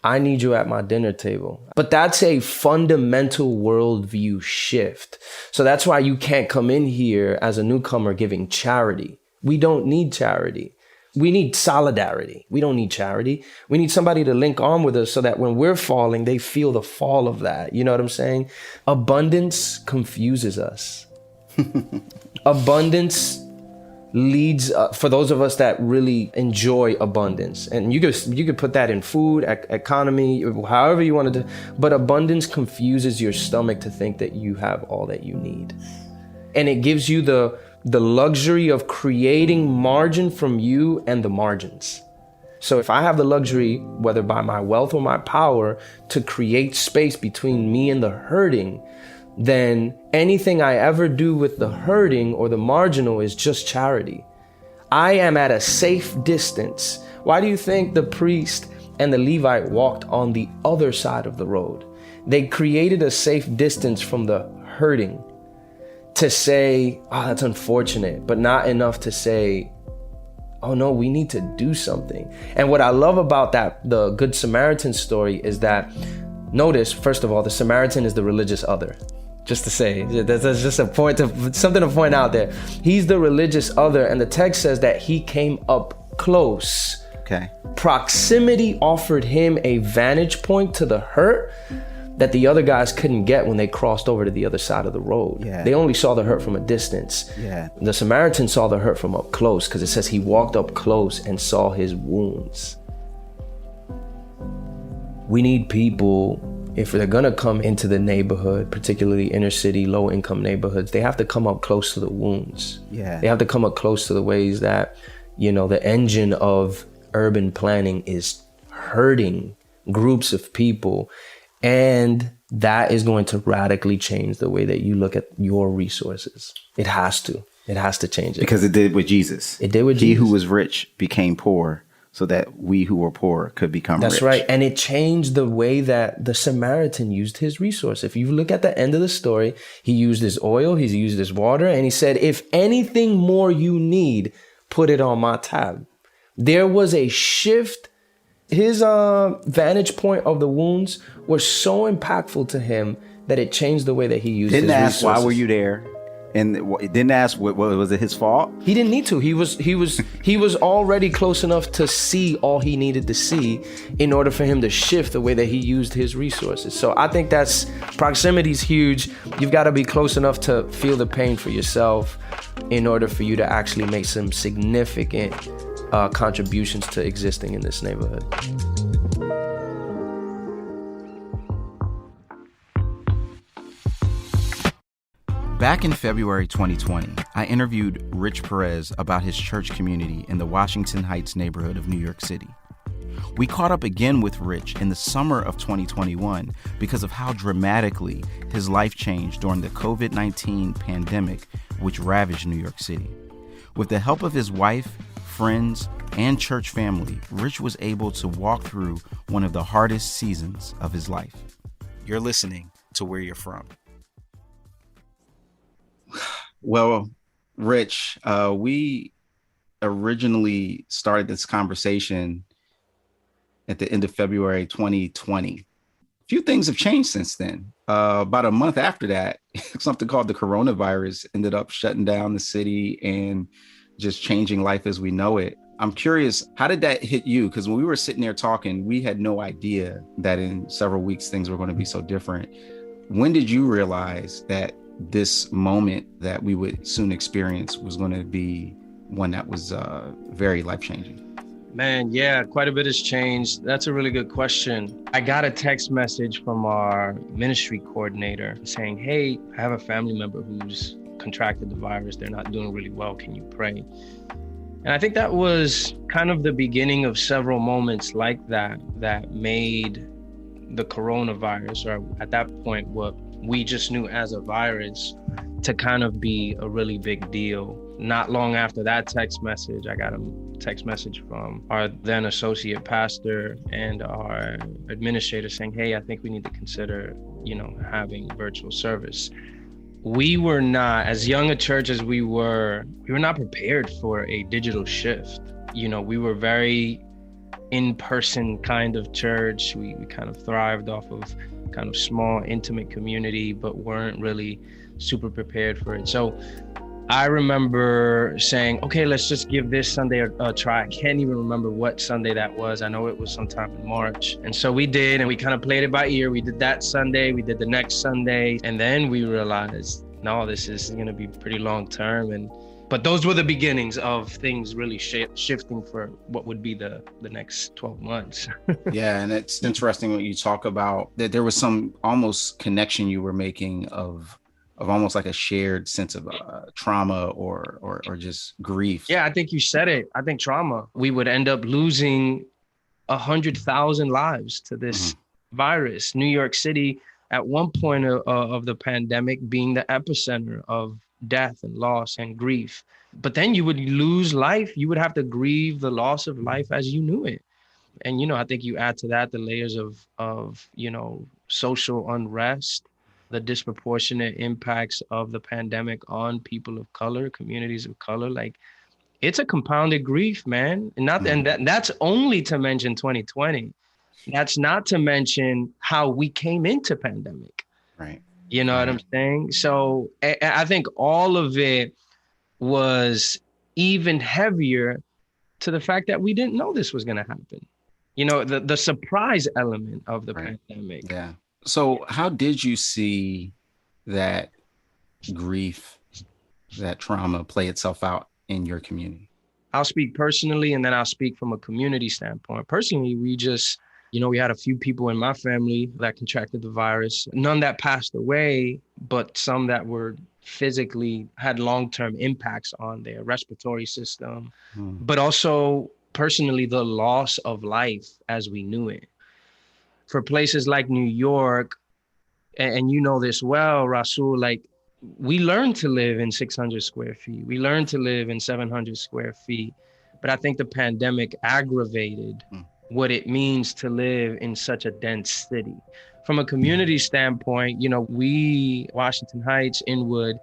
I need you at my dinner table. But that's a fundamental worldview shift. So that's why you can't come in here as a newcomer giving charity. We don't need charity. We need solidarity. We don't need charity. We need somebody to link arm with us so that when we're falling, they feel the fall of that. You know what I'm saying? Abundance confuses us. Abundance leads for those of us that really enjoy abundance. And you could put that in food, economy, however you want to do, but abundance confuses your stomach to think that you have all that you need. And it gives you the luxury of creating margin from you and the margins. So if I have the luxury, whether by my wealth or my power, to create space between me and the hurting, then anything I ever do with the hurting or the marginal is just charity. I am at a safe distance. Why do you think the priest and the Levite walked on the other side of the road? They created a safe distance from the hurting to say, oh, that's unfortunate, but not enough to say, oh no, we need to do something. And what I love about the Good Samaritan story is that, notice, first of all, the Samaritan is the religious other. Just to say, that's just something to point out there. He's the religious other, and the text says that he came up close. Okay. Proximity offered him a vantage point to the hurt that the other guys couldn't get when they crossed over to the other side of the road. Yeah. They only saw the hurt from a distance. Yeah. The Samaritan saw the hurt from up close, because it says he walked up close and saw his wounds. We need people, if they're gonna come into the neighborhood, particularly inner city, low income neighborhoods, they have to come up close to the wounds. Yeah. They have to come up close to the ways that, the engine of urban planning is hurting groups of people. And that is going to radically change the way that you look at your resources. It has to change it. Because it did with Jesus. It did with Jesus. He who was rich became poor so that we who were poor could become rich. That's right. And it changed the way that the Samaritan used his resource. If you look at the end of the story, he used his oil, he's used his water, and he said, if anything more you need, put it on my tab. There was a shift. His vantage point of the wounds was so impactful to him that it changed the way that he used his resources. Didn't ask, why were you there? And didn't ask, what was it his fault? He didn't need to. He was already close enough to see all he needed to see in order for him to shift the way that he used his resources. So I think proximity is huge. You've got to be close enough to feel the pain for yourself in order for you to actually make some significant contributions to existing in this neighborhood. Back in February 2020, I interviewed Rich Pérez about his church community in the Washington Heights neighborhood of New York City. We caught up again with Rich in the summer of 2021 because of how dramatically his life changed during the COVID-19 pandemic, which ravaged New York City. With the help of his wife, friends, and church family, Rich was able to walk through one of the hardest seasons of his life. You're listening to Where You're From. Well, Rich, we originally started this conversation at the end of February 2020. A few things have changed since then. About a month after that, something called the coronavirus ended up shutting down the city and just changing life as we know it. I'm curious, how did that hit you? Because when we were sitting there talking, we had no idea that in several weeks things were going to be so different. When did you realize that this moment that we would soon experience was going to be one that was very life-changing? Man, yeah, quite a bit has changed. That's a really good question. I got a text message from our ministry coordinator saying, hey, I have a family member who's contracted the virus. They're not doing really well. Can you pray? And I think that was kind of the beginning of several moments like that made the coronavirus, or at that point, what we just knew as a virus, to kind of be a really big deal. Not long after that text message, I got a text message from our then associate pastor and our administrator saying, hey, I think we need to consider, having virtual service. We were not, as young a church as we were not prepared for a digital shift. We were very in-person kind of church. We kind of thrived off of kind of small, intimate community, but weren't really super prepared for it. So I remember saying, okay, let's just give this Sunday a try. I can't even remember what Sunday that was. I know it was sometime in March. And so we did, and we kind of played it by ear. We did that Sunday, we did the next Sunday, and then we realized, no, this is going to be pretty long term. And But those were the beginnings of things really shifting for what would be the next 12 months. Yeah, and it's interesting when you talk about that there was some almost connection you were making of almost like a shared sense of trauma or just grief. Yeah, I think you said it. I think trauma. We would end up losing 100,000 lives to this virus. New York City, at one point of the pandemic, being the epicenter of death and loss and grief. But then you would lose life. You would have to grieve the loss of life as you knew it. And, I think you add to that the layers of social unrest, the disproportionate impacts of the pandemic on people of color, communities of color. Like, it's a compounded grief, man. And that's only to mention 2020. That's not to mention how we came into pandemic. Right. You know what I'm saying? So I think all of it was even heavier to the fact that we didn't know this was going to happen. The surprise element of the pandemic. Yeah. So how did you see that grief, that trauma play itself out in your community? I'll speak personally, and then I'll speak from a community standpoint. Personally, we just, we had a few people in my family that contracted the virus, none that passed away, but some that were physically had long-term impacts on their respiratory system, but also personally, the loss of life as we knew it. For places like New York, and you know this well, Rasul, like, we learned to live in 600 square feet. We learned to live in 700 square feet. But I think the pandemic aggravated what it means to live in such a dense city. From a community standpoint, Washington Heights, Inwood,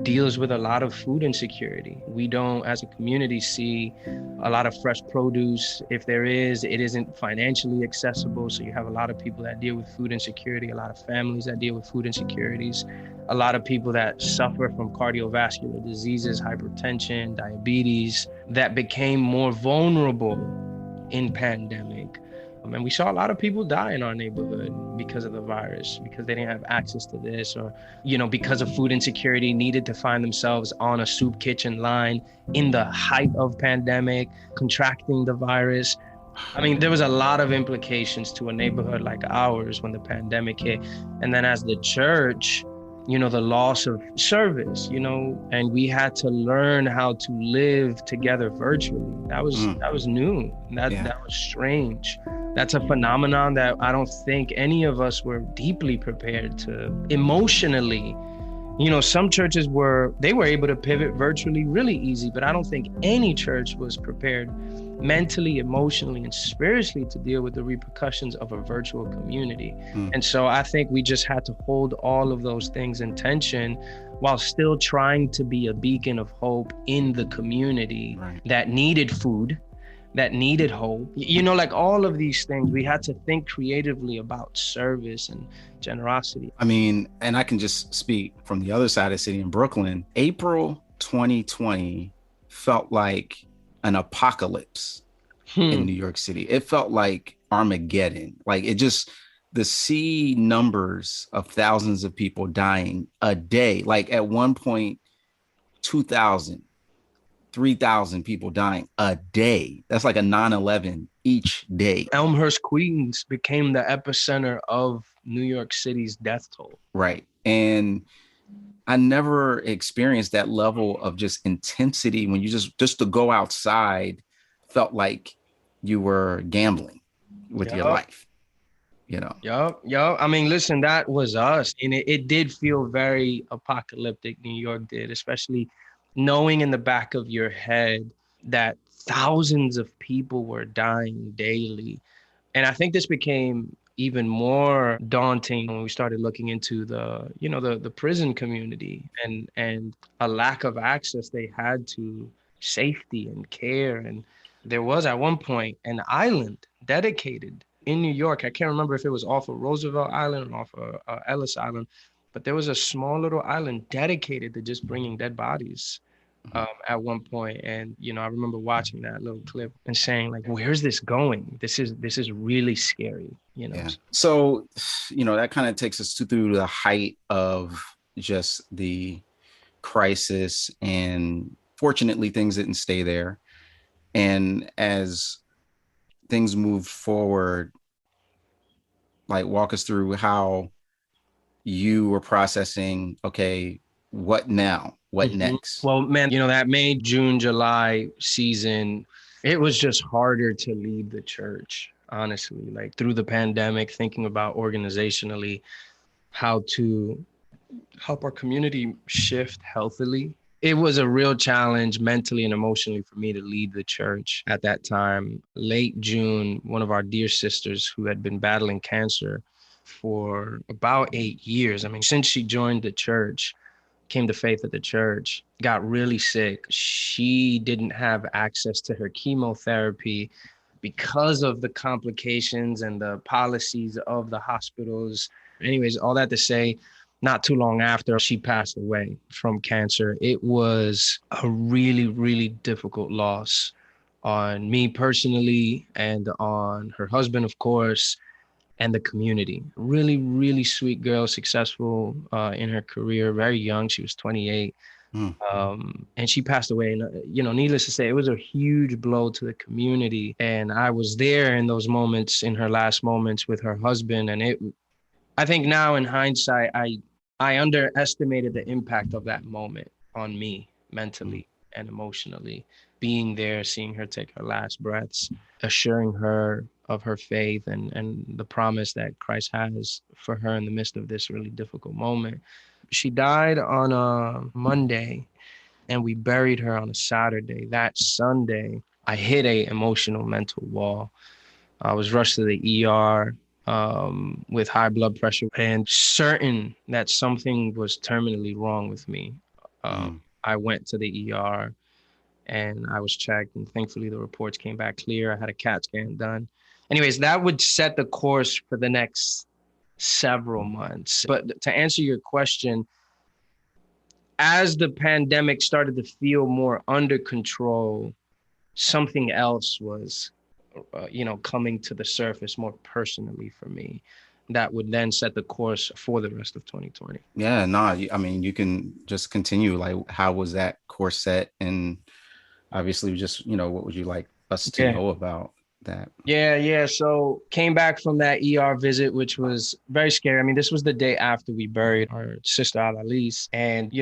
deals with a lot of food insecurity. We don't, as a community, see a lot of fresh produce. If there is, it isn't financially accessible. So you have a lot of people that deal with food insecurity, a lot of families that deal with food insecurities, a lot of people that suffer from cardiovascular diseases, hypertension, diabetes, that became more vulnerable in pandemic. And we saw a lot of people die in our neighborhood because of the virus, because they didn't have access to this, or, because of food insecurity, needed to find themselves on a soup kitchen line in the height of pandemic, contracting the virus. I mean, there was a lot of implications to a neighborhood like ours when the pandemic hit. And then as the church, the loss of service, and we had to learn how to live together virtually. That was new. That was strange. That's a phenomenon that I don't think any of us were deeply prepared to emotionally. Some churches were able to pivot virtually really easy, but I don't think any church was prepared mentally, emotionally, and spiritually to deal with the repercussions of a virtual community. And so I think we just had to hold all of those things in tension while still trying to be a beacon of hope in the community that needed food, that needed hope. Like all of these things, we had to think creatively about service and generosity. I mean, and I can just speak from the other side of the city in Brooklyn. April 2020 felt like an apocalypse in New York City. It felt like Armageddon. Like the sea numbers of thousands of people dying a day. Like at one point, 2,000, 3,000 people dying a day. That's like a 9/11 each day. Elmhurst, Queens became the epicenter of New York City's death toll. Right. And I never experienced that level of just intensity when you just to go outside felt like you were gambling with your life, Yup. I mean, listen, that was us. And it did feel very apocalyptic. New York did, especially knowing in the back of your head that thousands of people were dying daily. And I think this became even more daunting when we started looking into the prison community and a lack of access they had to safety and care. And there was at one point an island dedicated in New York. I can't remember if it was off of Roosevelt Island or off of Ellis Island, but there was a small little island dedicated to just bringing dead bodies at one point. And, I remember watching that little clip and saying, like, where's this going? This is really scary, Yeah. So, that kind of takes us through the height of just the crisis and fortunately, things didn't stay there. And as things moved forward, like walk us through how you were processing, okay, what now? What next? Well, man, that May, June, July season, it was just harder to lead the church, honestly, like through the pandemic, thinking about organizationally how to help our community shift healthily. It was a real challenge mentally and emotionally for me to lead the church at that time. Late June, one of our dear sisters who had been battling cancer for about 8 years, I mean, since she joined the church, came to faith at the church, got really sick. She didn't have access to her chemotherapy because of the complications and the policies of the hospitals. Anyways, all that to say, not too long after she passed away from cancer, it was a really, really difficult loss on me personally and on her husband, of course, and the community. Really, really sweet girl, successful in her career, very young. She was 28. And she passed away. And, needless to say, it was a huge blow to the community. And I was there in those moments, in her last moments with her husband. And I think now in hindsight, I underestimated the impact of that moment on me mentally and emotionally. Being there, seeing her take her last breaths, assuring her of her faith and the promise that Christ has for her in the midst of this really difficult moment. She died on a Monday and we buried her on a Saturday. That Sunday, I hit a emotional mental wall. I was rushed to the ER with high blood pressure and certain that something was terminally wrong with me. I went to the ER and I was checked, and thankfully the reports came back clear. I had a CAT scan done. Anyways, that would set the course for the next several months. But to answer your question, as the pandemic started to feel more under control, something else was, coming to the surface more personally for me. That would then set the course for the rest of 2020. Yeah, no, I mean, you can just continue. Like, how was that course set? And obviously, just, what would you like us to know about that? Yeah. So came back from that ER visit, which was very scary. I mean, this was the day after we buried our sister Alice. And,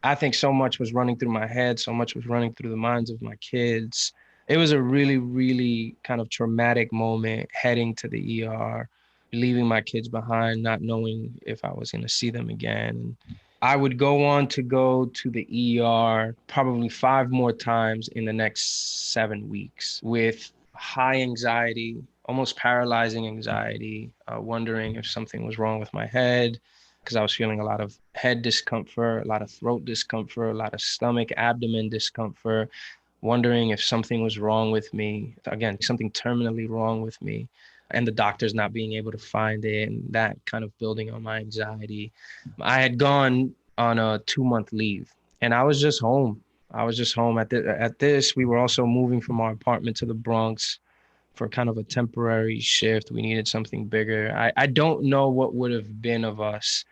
I think so much was running through my head. So much was running through the minds of my kids. It was a really, really kind of traumatic moment heading to the ER, leaving my kids behind, not knowing if I was going to see them again. I would go on to go to the ER probably 5 more times in the next 7 weeks with high anxiety, almost paralyzing anxiety, wondering if something was wrong with my head, because I was feeling a lot of head discomfort, a lot of throat discomfort, a lot of stomach, abdomen discomfort, wondering if something was wrong with me. Again, something terminally wrong with me, and the doctors not being able to find it, and that kind of building on my anxiety. I had gone on a 2-month leave and I was just home. At this. We were also moving from our apartment to the Bronx for kind of a temporary shift. We needed something bigger. I don't know what would have been of us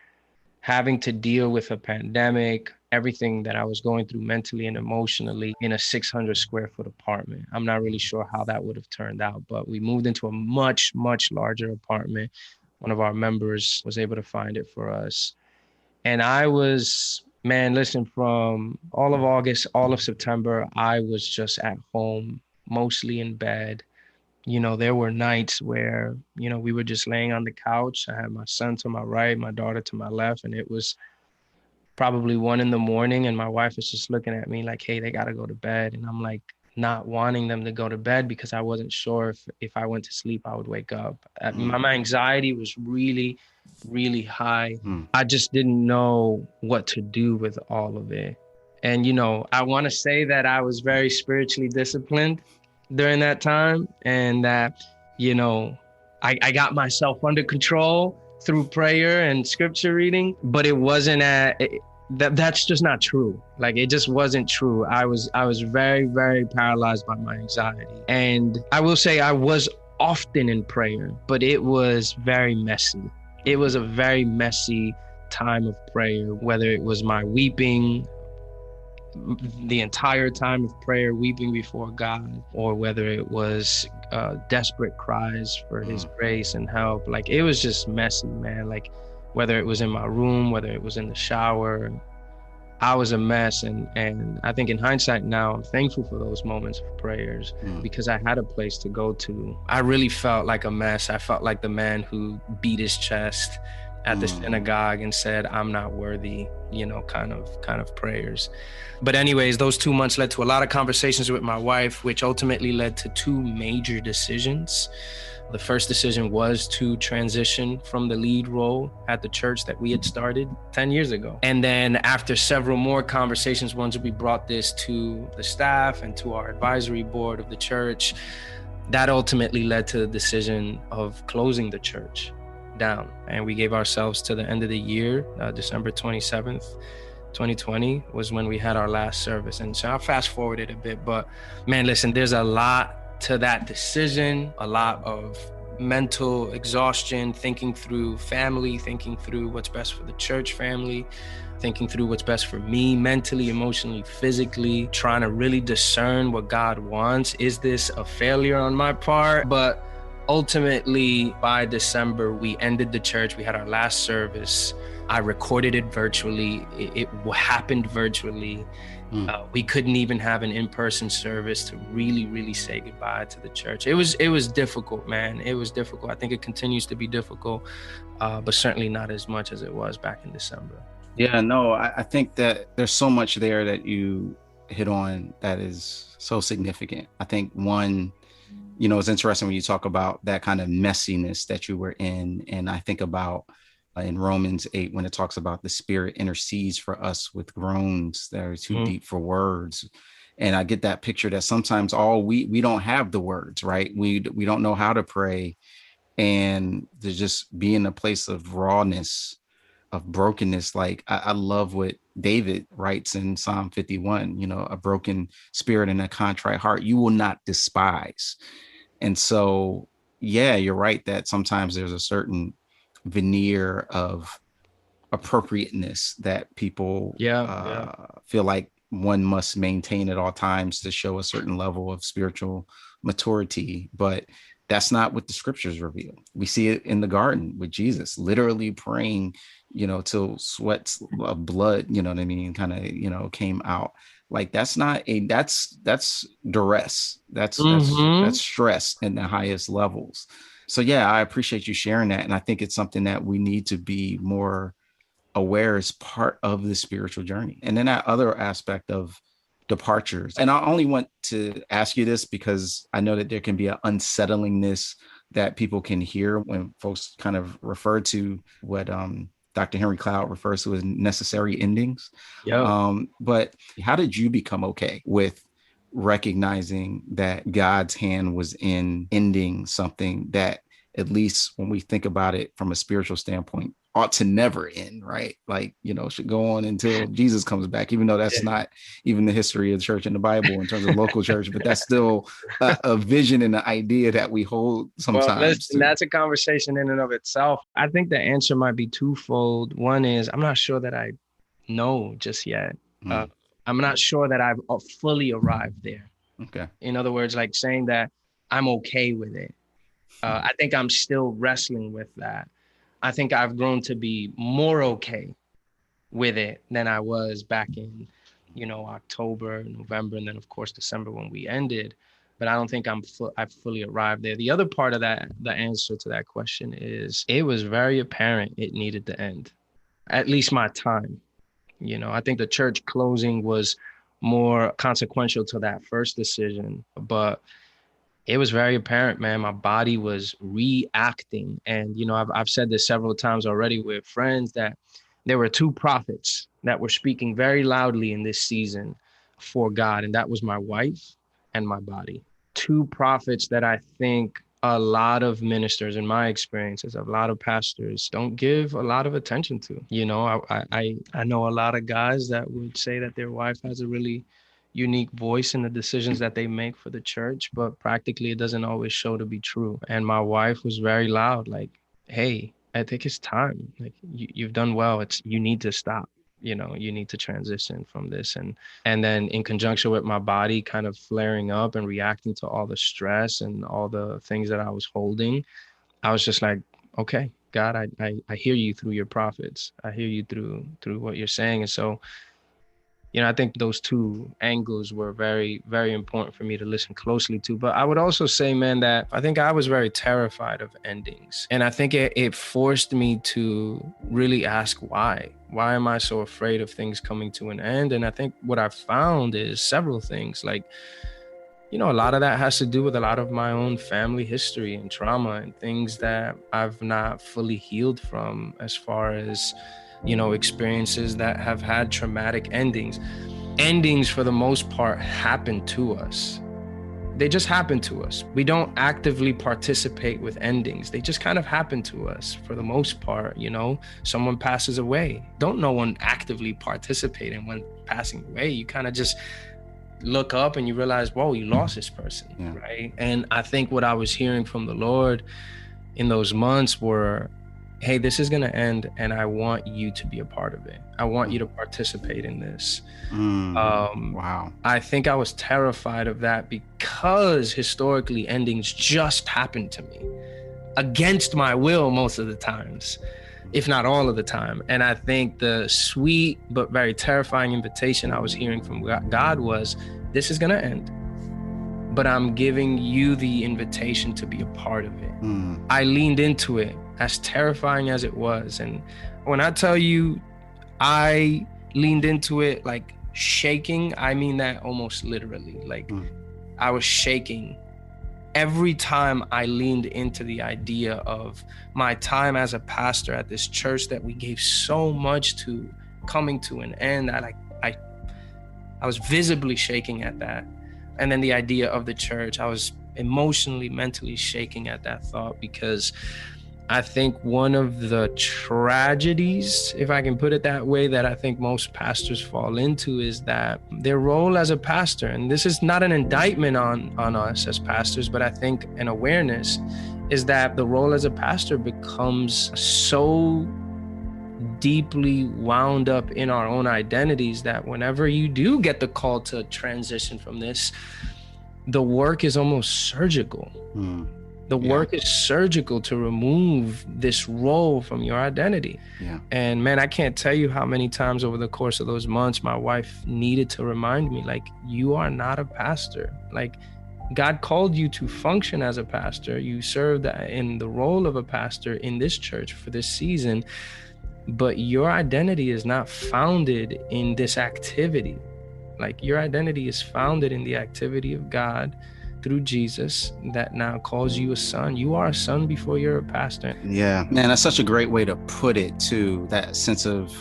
having to deal with a pandemic, everything that I was going through mentally and emotionally in a 600 square foot apartment. I'm not really sure how that would have turned out, but we moved into a much, much larger apartment. One of our members was able to find it for us. And I was, from all of August, all of September, I was just at home, mostly in bed. There were nights where, we were just laying on the couch. I had my son to my right, my daughter to my left, and it was probably 1 a.m. and my wife was just looking at me like, hey, they got to go to bed. And I'm like, not wanting them to go to bed because I wasn't sure if I went to sleep, I would wake up. My anxiety was really, really high. I just didn't know what to do with all of it. And, I want to say that I was very spiritually disciplined during that time, and that, I got myself under control through prayer and scripture reading, but it wasn't that's just not true. Like, it just wasn't true. I was very, very paralyzed by my anxiety. And I will say I was often in prayer, but it was very messy. It was a very messy time of prayer, whether it was my weeping, the entire time of prayer, weeping before God, or whether it was desperate cries for his grace and help. Like, it was just messy, man. Like, whether it was in my room, whether it was in the shower, I was a mess. And I think in hindsight now, I'm thankful for those moments of prayers because I had a place to go to. I really felt like a mess. I felt like the man who beat his chest at the synagogue and said, I'm not worthy, kind of prayers. But anyways, those 2 months led to a lot of conversations with my wife, which ultimately led to two major decisions. The first decision was to transition from the lead role at the church that we had started 10 years ago. And then after several more conversations, once we brought this to the staff and to our advisory board of the church, that ultimately led to the decision of closing the church down. And we gave ourselves to the end of the year, December 27th, 2020 was when we had our last service. And so I'll fast forward it a bit, but man, listen, there's a lot to that decision, a lot of mental exhaustion, thinking through family, thinking through what's best for the church family, thinking through what's best for me mentally, emotionally, physically, trying to really discern what God wants. Is this a failure on my part? But ultimately, by December, we ended the church. We had our last service. I recorded it virtually. It happened virtually. We couldn't even have an in-person service to really say goodbye to the church. It was difficult, man. It was difficult. I think it continues to be difficult, but certainly not as much as it was back in December. Yeah, no, I think that there's so much there that you hit on that is so significant. I think one, it's interesting when you talk about that kind of messiness that you were in. And I think about in Romans 8, when it talks about the Spirit intercedes for us with groans that are too deep for words. And I get that picture that sometimes we don't have the words, right? We don't know how to pray. And to just be in a place of rawness, of brokenness. Like I love what David writes in Psalm 51, a broken spirit and a contrite heart, you will not despise. And so, yeah, you're right that sometimes there's a certain veneer of appropriateness that people feel like one must maintain at all times to show a certain level of spiritual maturity. But that's not what the scriptures reveal. We see it in the garden with Jesus, literally praying, till sweats of blood, kind of, came out. Like that's duress. That's stress in the highest levels. So yeah, I appreciate you sharing that. And I think it's something that we need to be more aware as part of the spiritual journey. And then that other aspect of departures. And I only want to ask you this because I know that there can be an unsettlingness that people can hear when folks kind of refer to what Dr. Henry Cloud refers to as necessary endings. But how did you become okay with recognizing that God's hand was in ending something that, at least when we think about it from a spiritual standpoint, ought to never end, right? Like, should go on until Jesus comes back, even though that's not even the history of the church in the Bible in terms of local church, but that's still a vision and an idea that we hold sometimes. Well, that's a conversation in and of itself. I think the answer might be twofold. One is, I'm not sure that I know just yet. I'm not sure that I've fully arrived there. Okay. In other words, like saying that I'm okay with it. I think I'm still wrestling with that. I think I've grown to be more okay with it than I was back in, October, November, and then of course December when we ended. But I don't think I've fully arrived there. The other part of that, the answer to that question is, it was very apparent it needed to end, at least my time. I think the church closing was more consequential to that first decision, but it was very apparent, man. My body was reacting. And, I've said this several times already with friends that there were two prophets that were speaking very loudly in this season for God. And that was my wife and my body. Two prophets that I think a lot of ministers, in my experiences, a lot of pastors don't give a lot of attention to. I know a lot of guys that would say that their wife has a really unique voice in the decisions that they make for the church, but practically it doesn't always show to be true. And my wife was very loud, like, hey, I think it's time. Like, you've done well. You need to stop. you need to transition from this. And then in conjunction with my body kind of flaring up and reacting to all the stress and all the things that I was holding, I was just like, okay, God, I hear you through your prophets. I hear you through what you're saying. And so, I think those two angles were very, very important for me to listen closely to. But I would also say, man, that I think I was very terrified of endings. And I think it forced me to really ask why. Why am I so afraid of things coming to an end? And I think what I've found is several things. Like, a lot of that has to do with a lot of my own family history and trauma and things that I've not fully healed from, as far as experiences that have had traumatic endings. Endings, for the most part, happen to us. They just happen to us. We don't actively participate with endings. They just kind of happen to us for the most part. Someone passes away. Don't no one actively participate in when passing away. You kind of just look up and you realize, whoa, you lost this person, right? And I think what I was hearing from the Lord in those months were, hey, this is going to end, and I want you to be a part of it. I want you to participate in this. Wow. I think I was terrified of that because historically endings just happened to me against my will most of the times, if not all of the time. And I think the sweet but very terrifying invitation I was hearing from God was, this is going to end, but I'm giving you the invitation to be a part of it. I leaned into it, as terrifying as it was. And when I tell you I leaned into it like shaking, I mean that almost literally. Like I was shaking every time I leaned into the idea of my time as a pastor at this church that we gave so much to coming to an end. I was visibly shaking at that. And then the idea of the church, I was emotionally, mentally shaking at that thought, because I think one of the tragedies, if I can put it that way, that I think most pastors fall into is that their role as a pastor, and this is not an indictment on us as pastors, but I think an awareness, is that the role as a pastor becomes so deeply wound up in our own identities that whenever you do get the call to transition from this, the work is almost surgical. The work is surgical to remove this role from your identity. And man, I can't tell you how many times over the course of those months, my wife needed to remind me, like, you are not a pastor. Like, God called you to function as a pastor. You served in the role of a pastor in this church for this season, but your identity is not founded in this activity. Like, your identity is founded in the activity of God through Jesus that now calls you a son. You are a son before you're a pastor. Yeah, man, that's such a great way to put it too. That sense of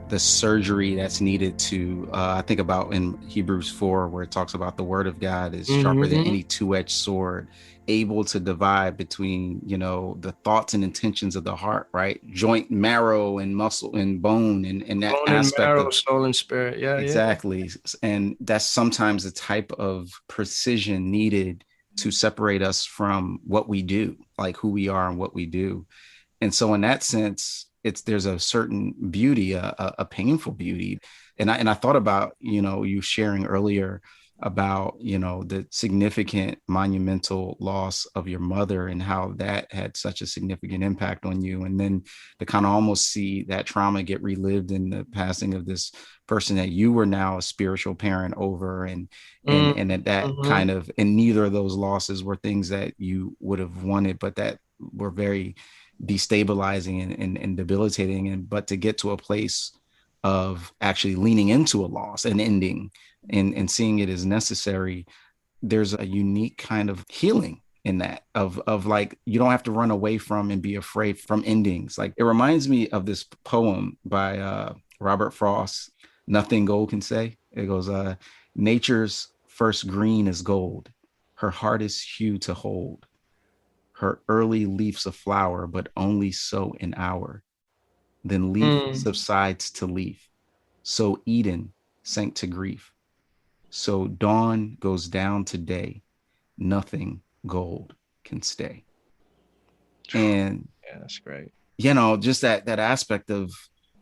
the surgery that's needed to, I think about in Hebrews 4, where it talks about the word of God is sharper than any two-edged sword, able to divide between, the thoughts and intentions of the heart, right? Joint, marrow, and muscle and bone, and that bone aspect and marrow, of soul and spirit. Yeah, exactly. And that's sometimes the type of precision needed to separate us from what we do, like who we are and what we do. And so in that sense, there's a certain beauty, a painful beauty. And I thought about, you sharing earlier about, the significant monumental loss of your mother and how that had such a significant impact on you. And then to kind of almost see that trauma get relived in the passing of this person that you were now a spiritual parent over, and that kind of, and neither of those losses were things that you would have wanted, but that were very destabilizing and debilitating. But to get to a place of actually leaning into a loss and ending and seeing it as necessary, there's a unique kind of healing in that of like, you don't have to run away from and be afraid from endings. Like, it reminds me of this poem by Robert Frost, Nothing Gold Can Say. It goes, nature's first green is gold, her hardest hue to hold, her early leaf's a flower, but only so an hour, then leaf subsides to leaf, so Eden sank to grief, so dawn goes down to day, nothing gold can stay. And yeah, that's great. Just that aspect of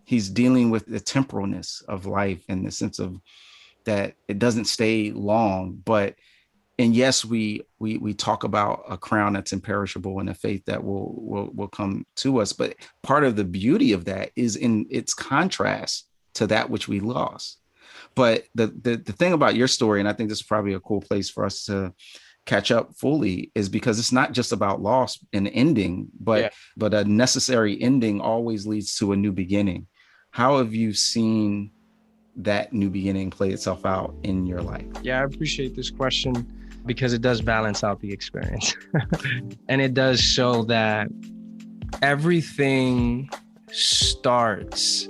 he's dealing with the temporalness of life in the sense of that it doesn't stay long, but and yes, we talk about a crown that's imperishable and a faith that will come to us. But part of the beauty of that is in its contrast to that which we lost. But the thing about your story, and I think this is probably a cool place for us to catch up fully, is because it's not just about loss and ending, but a necessary ending always leads to a new beginning. How have you seen that new beginning play itself out in your life? Yeah, I appreciate this question because it does balance out the experience. And it does show that everything starts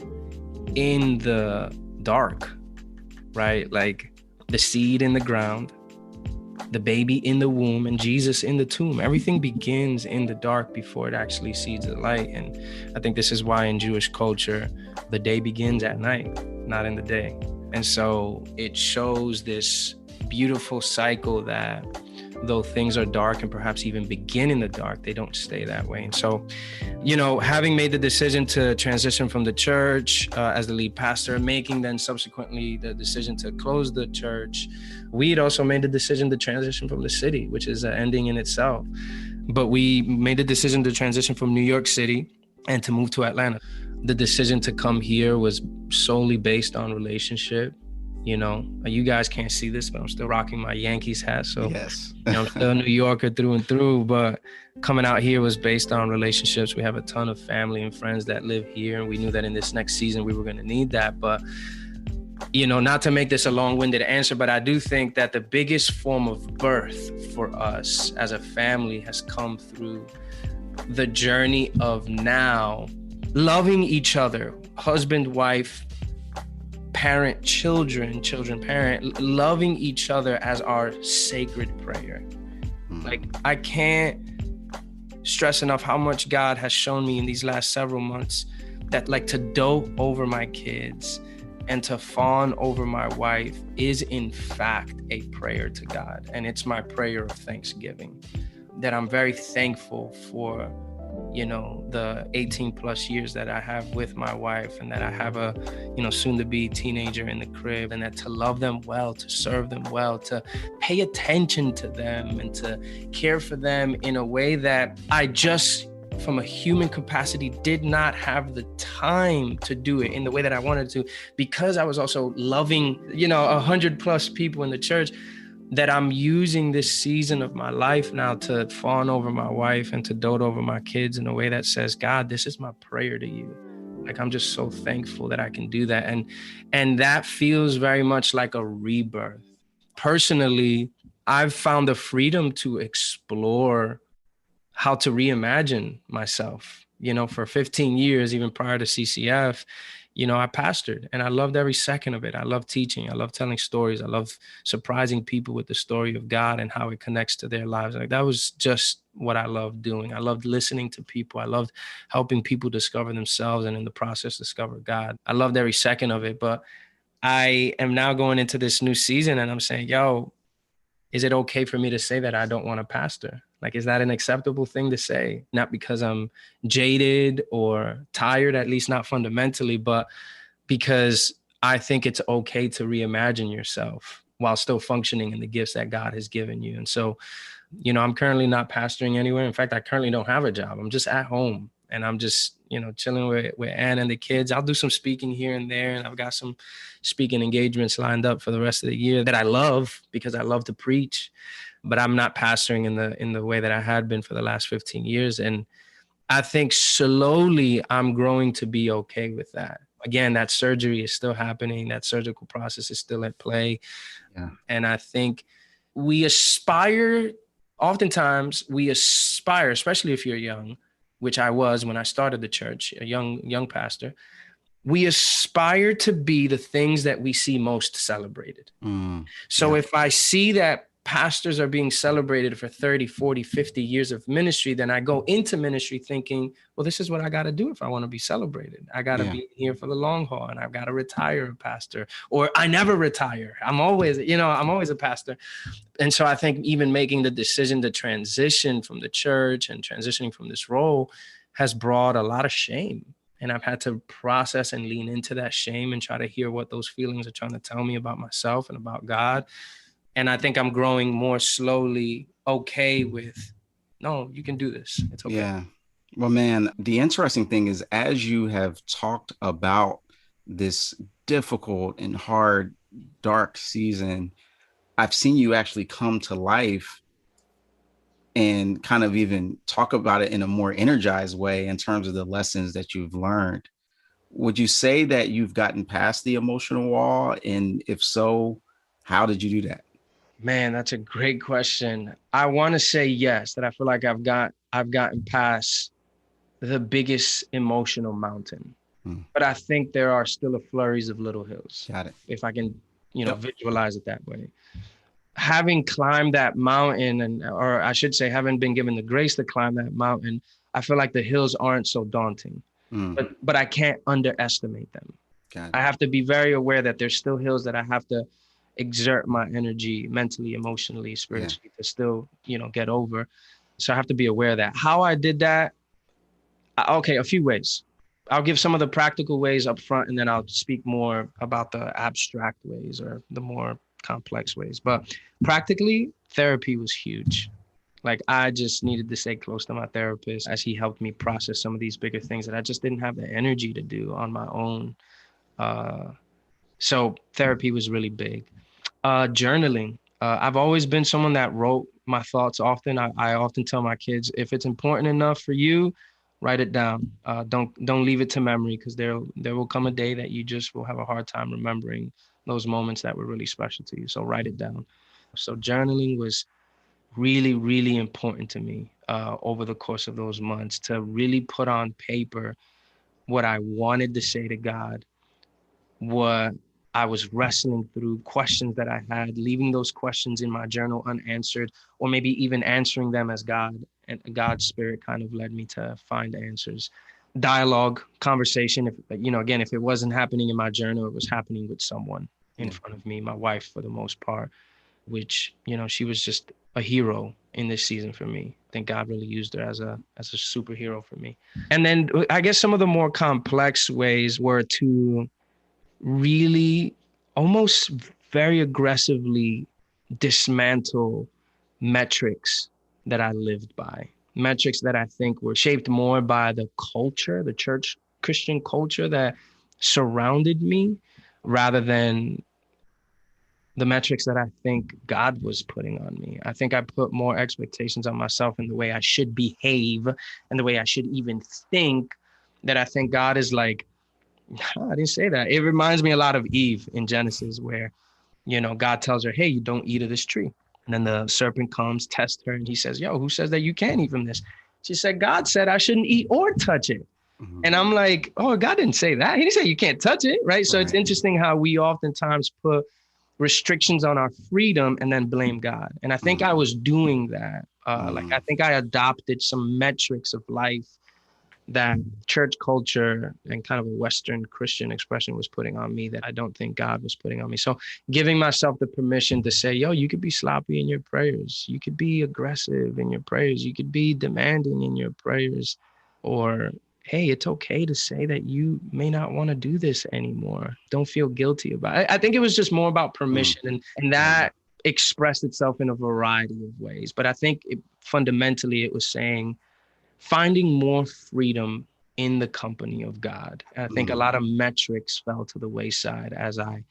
in the dark, right? Like the seed in the ground, the baby in the womb, and Jesus in the tomb. Everything begins in the dark before it actually sees the light. And I think this is why in Jewish culture, the day begins at night, not in the day. And so it shows this beautiful cycle that though things are dark and perhaps even begin in the dark, they don't stay that way. And so, you know, having made the decision to transition from the church as the lead pastor, making then subsequently the decision to close the church, we had also made the decision to transition from the city, which is an ending in itself. But we made the decision to transition from New York City and to move to Atlanta. The decision to come here was solely based on relationship. You know, you guys can't see this, but I'm still rocking my Yankees hat. So yes. You know, I'm still a New Yorker through and through, but coming out here was based on relationships. We have a ton of family and friends that live here, and we knew that in this next season we were going to need that. But, you know, not to make this a long-winded answer, but I do think that the biggest form of birth for us as a family has come through the journey of now loving each other, husband, wife, parent, children, parent, loving each other as our sacred prayer. Like, I can't stress enough how much God has shown me in these last several months that, like, to dote over my kids and to fawn over my wife is in fact a prayer to God. And it's my prayer of thanksgiving, that I'm very thankful for, you know, the 18 plus years that I have with my wife, and that I have a, you know, soon to be teenager in the crib, and that to love them well, to serve them well, to pay attention to them and to care for them in a way that I just, from a human capacity, did not have the time to do it in the way that I wanted to, because I was also loving, you know, 100 plus people in the church. That I'm using this season of my life now to fawn over my wife and to dote over my kids in a way that says, God, this is my prayer to you. Like, I'm just so thankful that I can do that. And that feels very much like a rebirth. Personally, I've found the freedom to explore how to reimagine myself. You know, for 15 years, even prior to CCF, you know, I pastored and I loved every second of it. I love teaching. I love telling stories. I love surprising people with the story of God and how it connects to their lives. Like, that was just what I loved doing. I loved listening to people. I loved helping people discover themselves and in the process discover God. I loved every second of it. But I am now going into this new season and I'm saying, yo, is it okay for me to say that I don't want to pastor? Like, is that an acceptable thing to say? Not because I'm jaded or tired, at least not fundamentally, but because I think it's okay to reimagine yourself while still functioning in the gifts that God has given you. And so, you know, I'm currently not pastoring anywhere. In fact, I currently don't have a job. I'm just at home and I'm just, you know, chilling with Ann and the kids. I'll do some speaking here and there. And I've got some speaking engagements lined up for the rest of the year that I love because I love to preach. But I'm not pastoring in the way that I had been for the last 15 years. And I think slowly I'm growing to be okay with that. Again, that surgery is still happening. That surgical process is still at play. Yeah. And I think oftentimes we aspire, especially if you're young, which I was when I started the church, a young pastor, we aspire to be the things that we see most celebrated. So if I see that pastors are being celebrated for 30, 40, 50 years of ministry, then I go into ministry thinking, well, this is what I got to do if I want to be celebrated. I got to be here for the long haul and I've got to retire a pastor, or I never retire. I'm always a pastor. And so I think even making the decision to transition from the church and transitioning from this role has brought a lot of shame. And I've had to process and lean into that shame and try to hear what those feelings are trying to tell me about myself and about God. And I think I'm growing more slowly okay with, no, you can do this. It's okay. Yeah. Well, man, the interesting thing is, as you have talked about this difficult and hard, dark season, I've seen you actually come to life and kind of even talk about it in a more energized way in terms of the lessons that you've learned. Would you say that you've gotten past the emotional wall? And if so, how did you do that? Man, that's a great question. I want to say yes, that I feel like I've gotten past the biggest emotional mountain. But I think there are still a flurries of little hills. Got it. If I can, visualize it that way. Having climbed that mountain, or I should say, having been given the grace to climb that mountain, I feel like the hills aren't so daunting. But I can't underestimate them. I have to be very aware that there's still hills that I have to exert my energy mentally, emotionally, spiritually to still, get over. So I have to be aware of that. How I did that, a few ways. I'll give some of the practical ways up front, and then I'll speak more about the abstract ways or the more complex ways. But practically, therapy was huge. Like, I just needed to stay close to my therapist as he helped me process some of these bigger things that I just didn't have the energy to do on my own. So therapy was really big. Journaling. I've always been someone that wrote my thoughts often. I often tell my kids, if it's important enough for you, write it down. Don't leave it to memory, because there will come a day that you just will have a hard time remembering those moments that were really special to you. So write it down. So journaling was really, really important to me over the course of those months, to really put on paper what I wanted to say to God, what I was wrestling through, questions that I had, leaving those questions in my journal unanswered, or maybe even answering them as God and God's spirit kind of led me to find answers. Dialogue, conversation. If it wasn't happening in my journal, it was happening with someone in front of me, my wife for the most part, which, she was just a hero in this season for me. I think God really used her as a superhero for me. And then I guess some of the more complex ways were to really almost very aggressively dismantle metrics that I lived by, metrics that I think were shaped more by the culture, the church Christian culture that surrounded me, rather than the metrics that I think God was putting on me. I think I put more expectations on myself in the way I should behave and the way I should even think, that I think God is like, I didn't say that. It reminds me a lot of Eve in Genesis, where, God tells her, hey, you don't eat of this tree. And then the serpent comes, tests her, and he says, yo, who says that you can't eat from this? She said, God said I shouldn't eat or touch it. Mm-hmm. And I'm like, oh, God didn't say that. He didn't say you can't touch it, right? So it's interesting how we oftentimes put restrictions on our freedom and then blame God. And I think I was doing that. I think I adopted some metrics of life that church culture and kind of a Western Christian expression was putting on me that I don't think God was putting on me. So giving myself the permission to say, yo, you could be sloppy in your prayers. You could be aggressive in your prayers. You could be demanding in your prayers. Or, hey, it's okay to say that you may not want to do this anymore. Don't feel guilty about it. I think it was just more about permission, and that expressed itself in a variety of ways. But I think fundamentally it was saying, finding more freedom in the company of God. And I think a lot of metrics fell to the wayside as I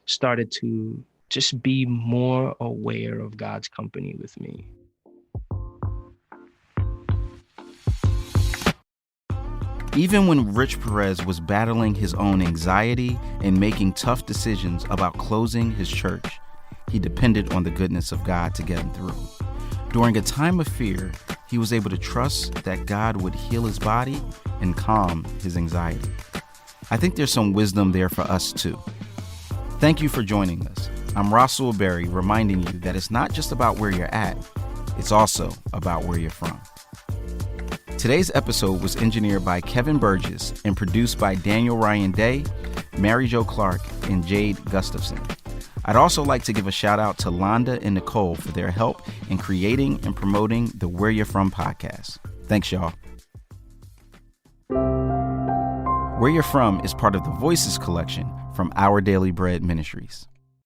started to just be more aware of God's company with me. Even when Rich Pérez was battling his own anxiety and making tough decisions about closing his church, he depended on the goodness of God to get him through. During a time of fear, he was able to trust that God would heal his body and calm his anxiety. I think there's some wisdom there for us too. Thank you for joining us. I'm Rasul Berry, reminding you that it's not just about where you're at, it's also about where you're from. Today's episode was engineered by Kevin Burgess and produced by Daniel Ryan Day, Mary Jo Clark, and Jade Gustafson. I'd also like to give a shout out to Londa and Nicole for their help in creating and promoting the Where You're From podcast. Thanks, y'all. Where You're From is part of the Voices collection from Our Daily Bread Ministries.